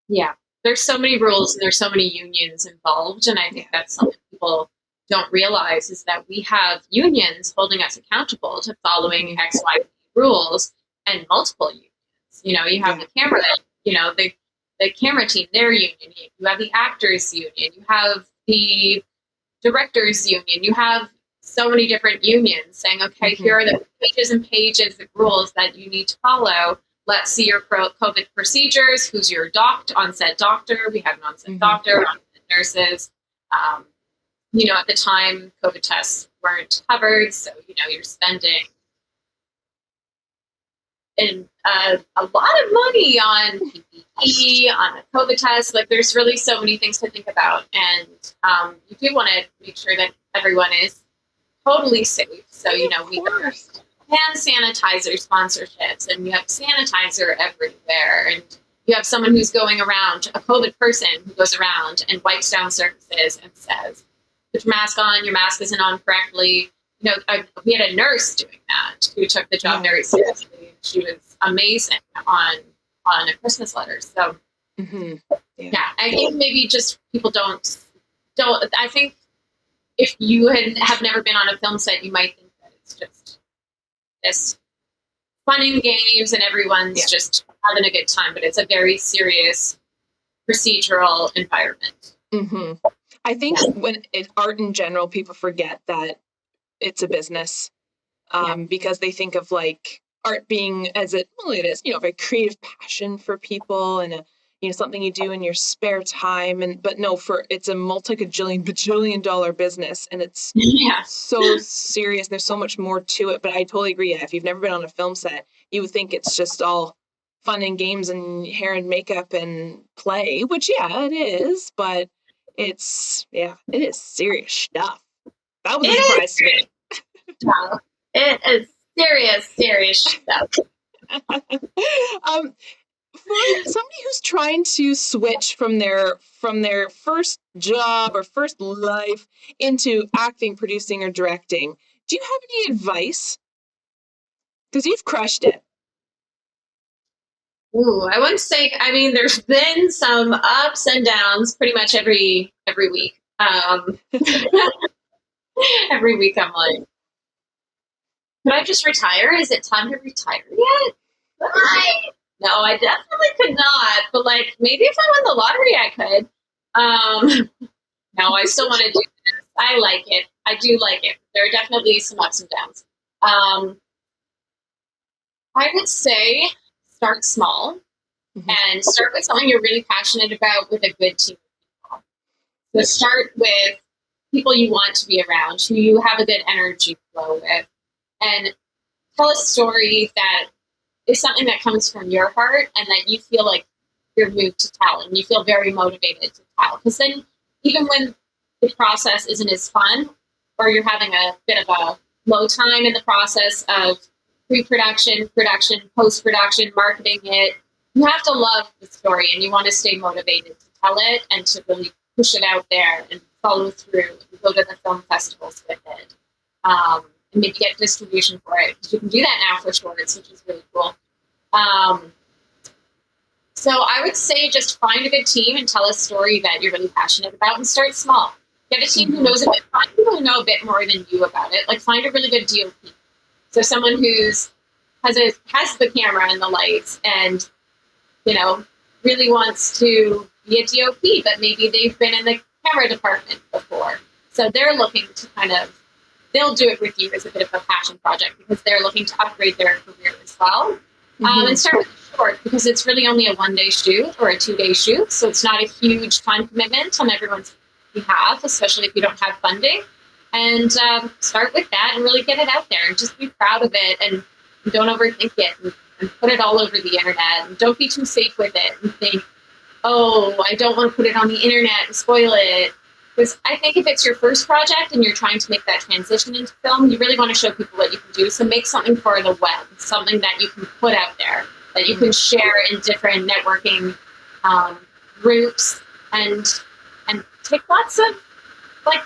Yeah. There's so many rules and there's so many unions involved. And I think that's something people don't realize, is that we have unions holding us accountable to following X, Y, Z rules, and multiple unions. You have the camera, the camera team, their union. You have the actors union. You have the directors union. You have so many different unions saying, okay, here are the pages and pages of rules that you need to follow. Let's see your COVID procedures. Who's your on-set doctor? We have an on-set doctor, on-set nurses. At the time, COVID tests weren't covered, so you're spending a lot of money on PPE, on a COVID test. Like, there's really so many things to think about, and you do want to make sure that everyone is totally safe. So we have hand sanitizer sponsorships, and you have sanitizer everywhere, and you have someone who's going around, a COVID person who goes around and wipes down surfaces and says, put your mask on, your mask isn't on correctly. We had a nurse doing that who took the job very seriously. She was amazing on a Christmas letter. So I think maybe just people don't, I think if you have never been on a film set, you might think that it's just this fun and games and everyone's just having a good time, but it's a very serious procedural environment. I think when it's art in general, people forget that it's a business, because they think of like art being it is, a very creative passion for people and something you do in your spare time. But no, it's a bajillion dollar business, and it's so serious. There's so much more to it. But I totally agree. If you've never been on a film set, you would think it's just all fun and games and hair and makeup and play, which it is, but it is serious stuff. That was a surprise to me. Wow. It is serious stuff. For somebody who's trying to switch from their first job or first life into acting, producing, or directing, do you have any advice? Because you've crushed it. Ooh, I wouldn't say. I mean, there's been some ups and downs pretty much every week. Every week I'm like, could I just retire? Is it time to retire yet? No, I definitely could not. But maybe if I won the lottery, I could. No, I still want to do this. I like it. I do like it. There are definitely some ups and downs. I would say start small and start with something you're really passionate about with a good team of people. So start with people you want to be around, who you have a good energy flow with, and tell a story that is something that comes from your heart and that you feel like you're moved to tell and you feel very motivated to tell. Because then even when the process isn't as fun, or you're having a bit of a low time in the process of pre-production, production, post-production, marketing it, you have to love the story and you want to stay motivated to tell it and to really push it out there and follow through and go to the film festivals with it. And maybe get distribution for it, because you can do that now for shorts, which is really cool. So I would say just find a good team and tell a story that you're really passionate about, and start small. Get a team who knows a bit, find people who know a bit more than you about it. Find a really good DOP. So someone who's has the camera and the lights and, really wants to be a DOP, but maybe they've been in the camera department before. So they're looking to they'll do it with you as a bit of a passion project, because they're looking to upgrade their career as well. And start with a short, because it's really only a 1-day shoot or a 2-day shoot. So it's not a huge time commitment on everyone's behalf, especially if you don't have funding. And start with that and really get it out there and just be proud of it and don't overthink it and put it all over the internet. And don't be too safe with it and think, oh, I don't want to put it on the internet and spoil it. Because I think if it's your first project and you're trying to make that transition into film, you really want to show people what you can do. So make something for the web, something that you can put out there, that you can share in different networking groups and take lots of like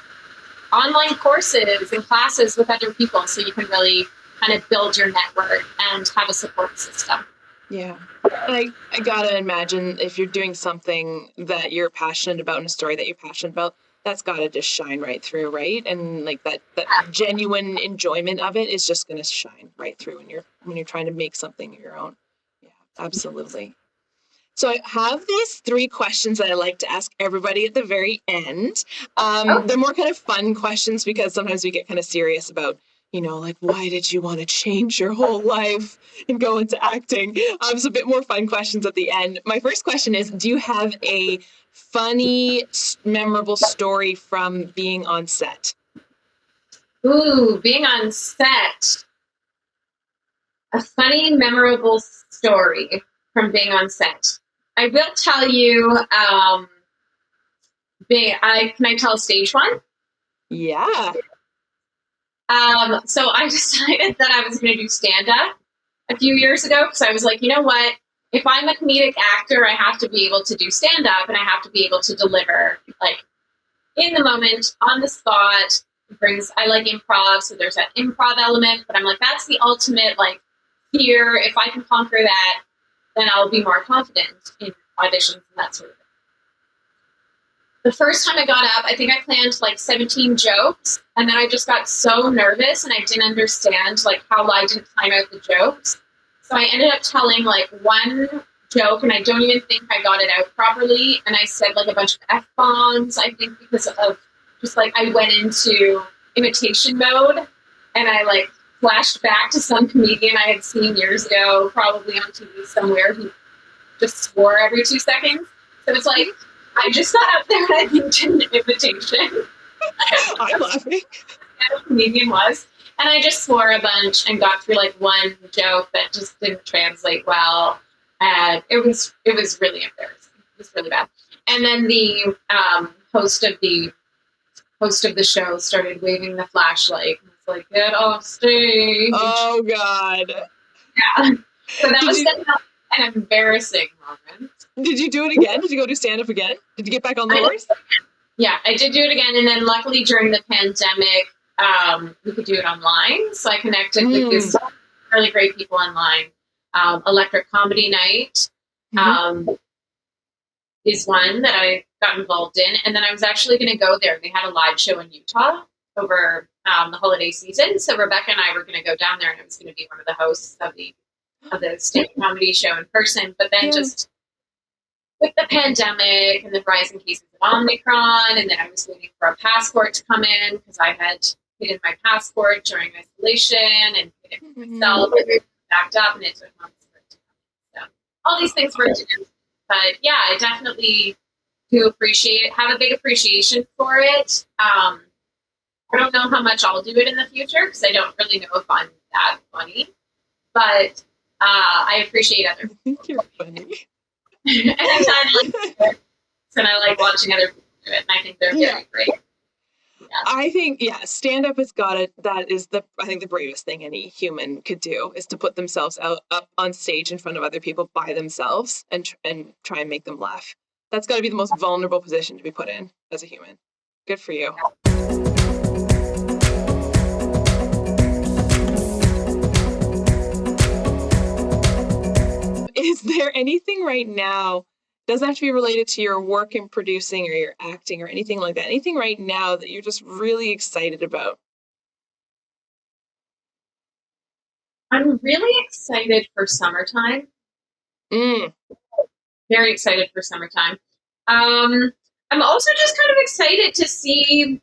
online courses and classes with other people so you can really kind of build your network and have a support system. Yeah. I gotta imagine if you're doing something that you're passionate about and a story that you're passionate about, that's gotta just shine right through, right? And like that genuine enjoyment of it is just gonna shine right through when you're trying to make something your own. Yeah, absolutely. So I have these 3 questions that I like to ask everybody at the very end. They're more kind of fun questions because sometimes we get kind of serious about, like, why did you want to change your whole life and go into acting? So a bit more fun questions at the end. My first question is, do you have a funny, memorable story from being on set? Ooh, being on set. A funny, memorable story from being on set. I will tell you, can I tell stage one? Yeah. So I decided that I was going to do stand-up a few years ago because I was like, you know what? If I'm a comedic actor, I have to be able to do stand-up and I have to be able to deliver like in the moment, on the spot. I like improv, so there's that improv element, but I'm like, that's the ultimate like fear. If I can conquer that, then I'll be more confident in auditions and that sort of thing. The first time I got up, I think I planned like 17 jokes, and then I just got so nervous and I didn't understand like how I didn't time out the jokes. So I ended up telling like one joke, and I don't even think I got it out properly, and I said like a bunch of F-bombs, I think because of just like I went into imitation mode, and I like flashed back to some comedian I had seen years ago, probably on TV somewhere, who just swore every 2 seconds. So it's like, I just got up there and I did an imitation. I'm laughing. The comedian was. And I just swore a bunch and got through like one joke that just didn't translate well. And it was really embarrassing. It was really bad. And then the host of the show started waving the flashlight. It's like, get off stage. Oh God. Yeah. So that was an embarrassing moment. Did you do it again? Did you go do stand-up again? Did you get back on the horse? Yeah, I did do it again. And then luckily during the pandemic, we could do it online. So I connected with these really great people online. Electric Comedy Night is one that I got involved in. And then I was actually going to go there. They had a live show in Utah over the holiday season. So Rebecca and I were going to go down there, and I was going to be one of the hosts of the stand-up comedy show in person. But then just with the pandemic and the rising cases of Omicron, and then I was waiting for a passport to come in because I had hidden my passport during isolation and hid it myself. It backed up, and it took months for it to come in. So all these things worked in. But yeah, I definitely do have a big appreciation for it. I don't know how much I'll do it in the future because I don't really know if I'm that funny. But I appreciate other people. I think you're funny. And I like watching other people do it, and I think they're very great. Yeah. I think, stand-up has got it. That is I think the bravest thing any human could do is to put themselves up on stage in front of other people by themselves and try and make them laugh. That's got to be the most vulnerable position to be put in as a human. Good for you. Is there anything right now, doesn't have to be related to your work in producing or your acting or anything like that, anything right now that you're just really excited about? I'm really excited for summertime. Very excited for summertime. I'm also just kind of excited to see,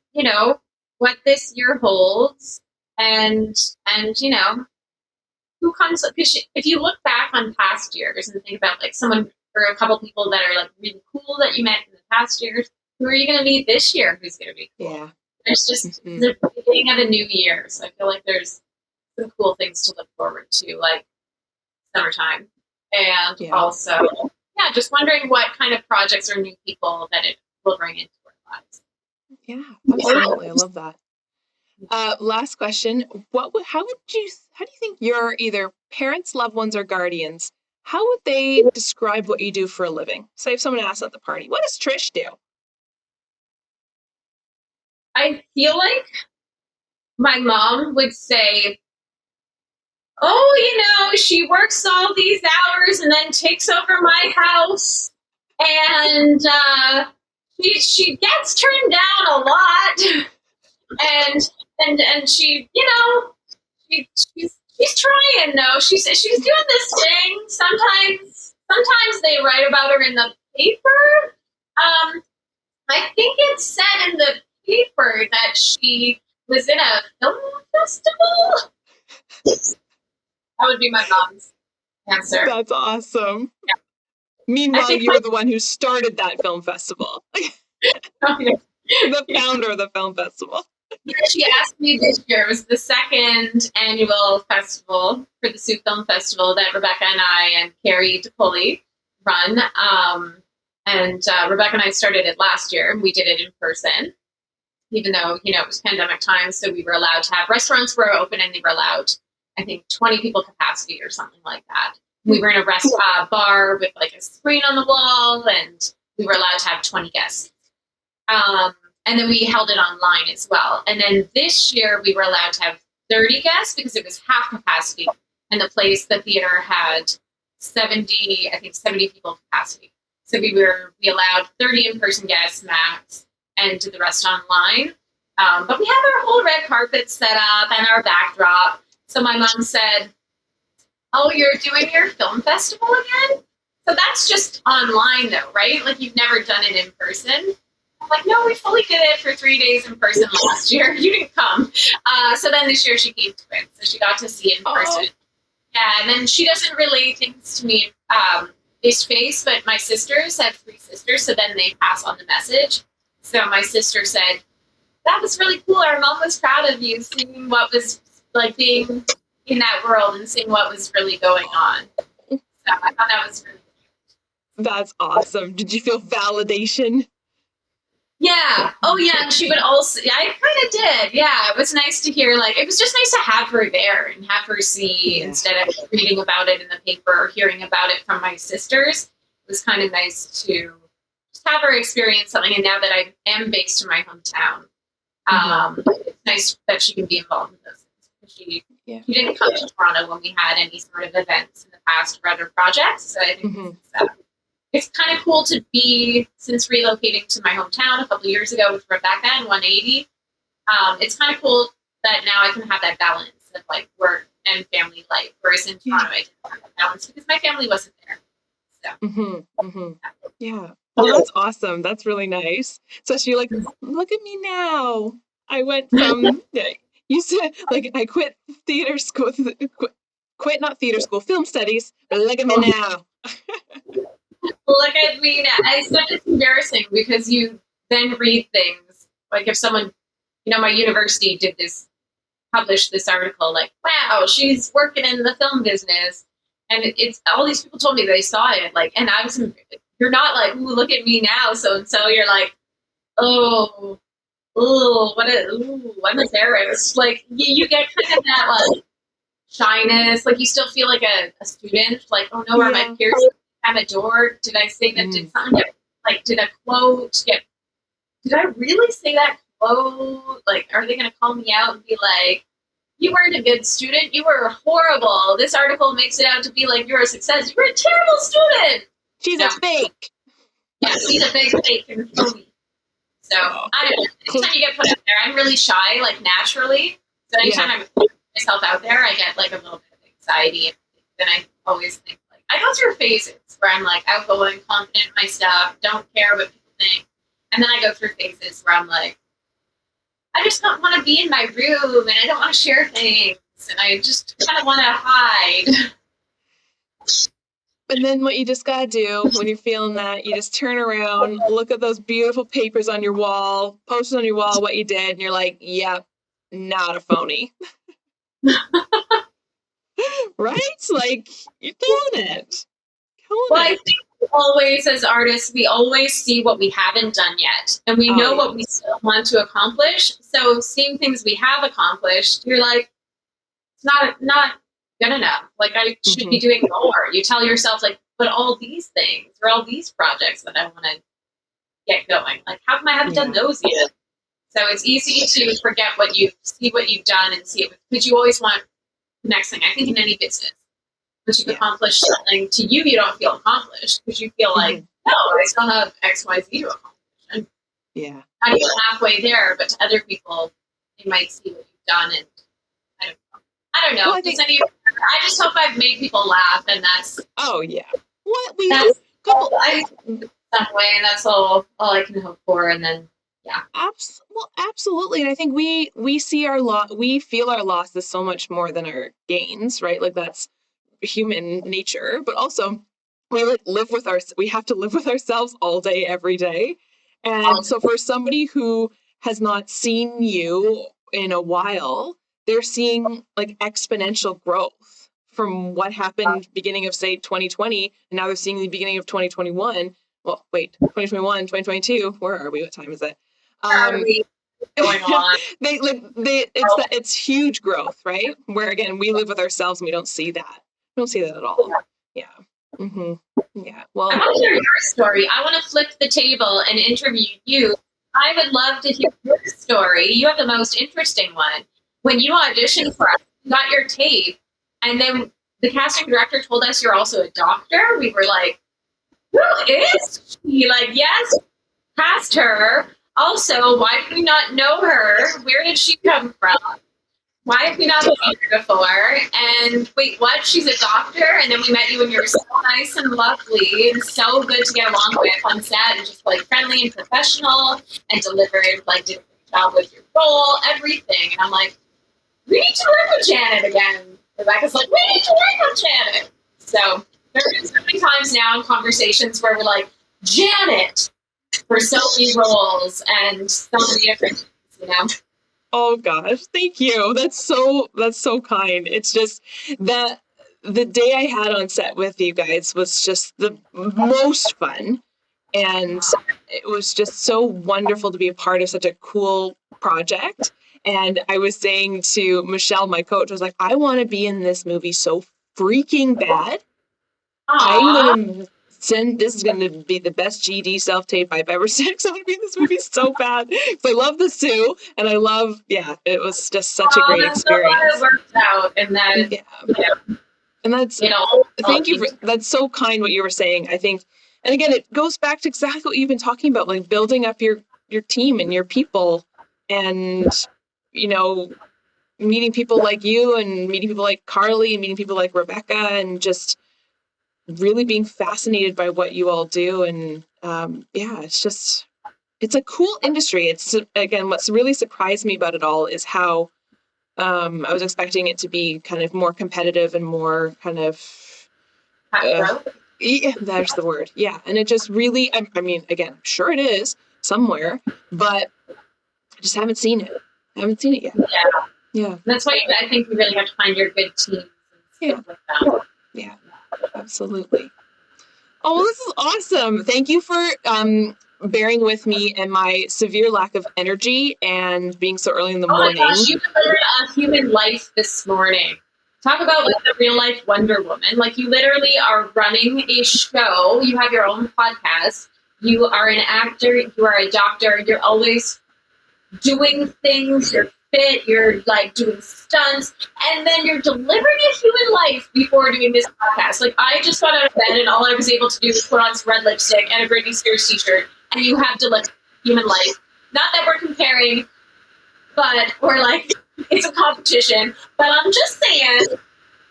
what this year holds and who comes up. Because if you look back on past years and think about like someone or a couple people that are like really cool that you met in the past years, who are you going to meet this year who's going to be cool? Yeah. There's just the beginning of a new year. So I feel like there's some cool things to look forward to, like summertime. And also, just wondering what kind of projects or new people that it will bring into our lives. Yeah, absolutely. I love that. Last question. How do you think your either parents, loved ones, or guardians, how would they describe what you do for a living? Say if someone asks at the party, what does Trish do? I feel like my mom would say, oh, she works all these hours and then takes over my house, and she gets turned down a lot, and she, she's trying though. She's doing this thing. Sometimes they write about her in the paper. I think it said in the paper that she was in a film festival. That would be my mom's answer. That's awesome. Yeah. Meanwhile, you're the one who started that film festival. The founder of the film festival. Yeah, she asked me this year. It was the second annual festival for the Sioux Film Festival that Rebecca and I and Carrie DePoli run. And Rebecca and I started it last year. We did it in person, even though, it was pandemic time. So we were allowed to have restaurants were open and they were allowed, I think, 20 people capacity or something like that. We were in a bar with like a screen on the wall, and we were allowed to have 20 guests. And then we held it online as well. And then this year we were allowed to have 30 guests because it was half capacity. And the theater had 70 people capacity. So we allowed 30 in-person guests max and did the rest online. But we had our whole red carpet set up and our backdrop. So my mom said, oh, you're doing your film festival again? So that's just online though, right? Like you've never done it in person. I'm like, no, we fully did it for 3 days in person last year. You didn't come. So then this year she came to it. So she got to see it in person. Yeah, and then she doesn't relay things to me face to face, but my sisters have 3 sisters, so then they pass on the message. So my sister said, that was really cool. Our mom was proud of you, seeing what was like being in that world and seeing what was really going on. So I thought that was really cute. That's awesome. Did you feel validation? Yeah. Oh, yeah. And she would also, I kind of did. Yeah. It was nice to hear, like, it was just nice to have her there and have her see instead of reading about it in the paper or hearing about it from my sisters. It was kind of nice to just have her experience something. And now that I am based in my hometown, it's nice that she can be involved in those things. She didn't come to Toronto when we had any sort of events in the past or other projects. So I think it's kind of cool to be, since relocating to my hometown a couple of years ago with Rebecca and 180, it's kind of cool that now I can have that balance of like work and family life, whereas in Toronto I didn't have that balance because my family wasn't there. So. Yeah. Well, that's awesome. That's really nice. So you're like, look at me now. I went from, you said, like, I quit theater school, not theater school, film studies, but look at me now. Look at me now. It's embarrassing because you then read things like if someone, my university published this article like, wow, she's working in the film business. And it's all these people told me they saw it. Like, and you're not like, ooh, look at me now. So you're like, I'm embarrassed. Like you get kind of that like shyness. Like you still feel like a student. Like, oh no, are my peers I'm a dork? Did I say that? Did something did a quote did I really say that quote? Like, are they going to call me out and be like, you weren't a good student. You were horrible. This article makes it out to be like you're a success. You were a terrible student. She's a fake. Yeah, she's a big fake and phony. So I don't know. Anytime you get put out there, I'm really shy, like naturally. So anytime I put myself out there, I get like a little bit of anxiety. And then I always think, I go through phases where I'm like outgoing, confident in my stuff, don't care what people think. And then I go through phases where I'm like, I just don't want to be in my room and I don't want to share things and I just kind of want to hide. And then what you just gotta do when you're feeling that, you just turn around, look at those beautiful papers on your wall, posters on your wall, what you did, and you're like, yep, not a phony. Right? Like, you're killing it. Well, I think always as artists, we always see what we haven't done yet, and we know what we still want to accomplish. So seeing things we have accomplished, you're like, it's not good enough. Like, I should be doing more. You tell yourself, like, but all these things or all these projects that I want to get going, like, how come I haven't done those yet? So it's easy to forget what you've done and see it, because you always want the next thing. I think in any business, once you've accomplished something, to you don't feel accomplished, because you feel like, no, I still have X, Y, Z to accomplish. And not even halfway there, but to other people, they might see what you've done, and I don't know. Well, I just hope I've made people laugh, and that's what we that's all, that way, and that's all I can hope for. And then absolutely. And I think we see we feel our losses so much more than our gains, right? Like, that's human nature. But also, we have to live with ourselves all day, every day. And so for somebody who has not seen you in a while, they're seeing like exponential growth from what happened beginning of, say, 2020, and now they're seeing the beginning of 2021. Well, wait, 2021, 2022. Where are we? What time is it? Where are we going on? It's huge growth, right? Where again, we live with ourselves and we don't see that. We don't see that at all. Yeah. Yeah. Well, I want to hear your story. I want to flip the table and interview you. I would love to hear your story. You have the most interesting one. When you auditioned for us, you got your tape, and then the casting director told us you're also a doctor. We were like, who is she? Like, yes, cast her. Also, why did we not know her? Where did she come from? Why have we not seen her before? And wait, what? She's a doctor? And then we met you and you're so nice and lovely and so good to get along with on set, and just like friendly and professional, and delivered, like, did a great job with your role, everything. And I'm like, we need to work with Janet again. Rebecca's like, we need to work with Janet. So there have been so many times now in conversations where we're like, Janet, for so many roles and so many different things, you know? Oh gosh, thank you. That's so kind. It's just that the day I had on set with you guys was just the most fun. And it was just so wonderful to be a part of such a cool project. And I was saying to Michelle, my coach, I was like, I want to be in this movie so freaking bad. I'm going to this is going to be the best GD self-tape I've ever seen. I want to be in this movie so bad. Because I love the Sue, and I love, it was just such a great experience. It worked out, and that, and that's, thank you that's so kind what you were saying, I think. And again, it goes back to exactly what you've been talking about, like building up your team and your people, and, meeting people like you, and meeting people like Carly, and meeting people like Rebecca, and just really being fascinated by what you all do. And it's a cool industry. It's, again, what's really surprised me about it all is how I was expecting it to be kind of more competitive and more kind of there's the word. Yeah. And it just really, I mean, again, I'm sure it is somewhere, but I just haven't seen it. I haven't seen it yet. Yeah. That's why I think we really have to find your good team and stuff like that. Yeah. Absolutely. Oh, this is awesome. Thank you for bearing with me and my severe lack of energy and being so early in the morning. Oh my gosh, you delivered a human life this morning. Talk about like the real life Wonder Woman. Like, you literally are running a show. You have your own podcast. You are an actor. You are a doctor. You're always doing things. You're fit. You're like doing stunts. And then you're delivering a human life before doing this podcast. Like, I just got out of bed and all I was able to do was put on some red lipstick and a Britney Spears t-shirt. And you have delivered human life. Not that we're comparing, but we're like, it's a competition. But I'm just saying,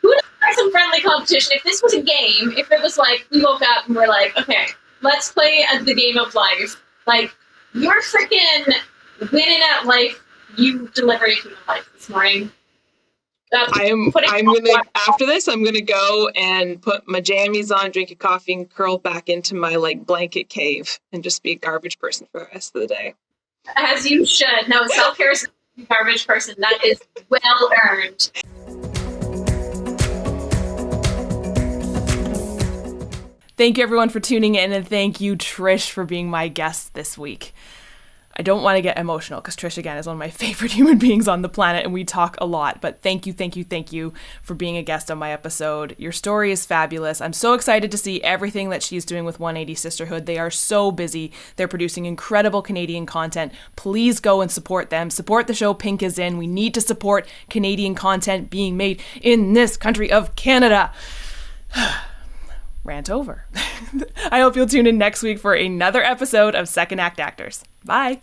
who doesn't like some friendly competition? If this was a game, if it was like, we woke up and we're like, okay, let's play the game of life. Like, you're freaking winning at life. You delivered a human life this morning. I'm gonna, after this, I'm gonna go and put my jammies on, drink a coffee, and curl back into my like blanket cave and just be a garbage person for the rest of the day. As you should. No, self-care is a garbage person. That is well earned. Thank you everyone for tuning in, and thank you Trish for being my guest this week. I don't want to get emotional because Trish, again, is one of my favorite human beings on the planet and we talk a lot, but thank you for being a guest on my episode. Your story is fabulous. I'm so excited to see everything that she's doing with 180 Sisterhood. They are so busy. They're producing incredible Canadian content. Please go and support them. Support the show Pink is In. We need to support Canadian content being made in this country of Canada. Rant over. I hope you'll tune in next week for another episode of Second Act Actors. Bye.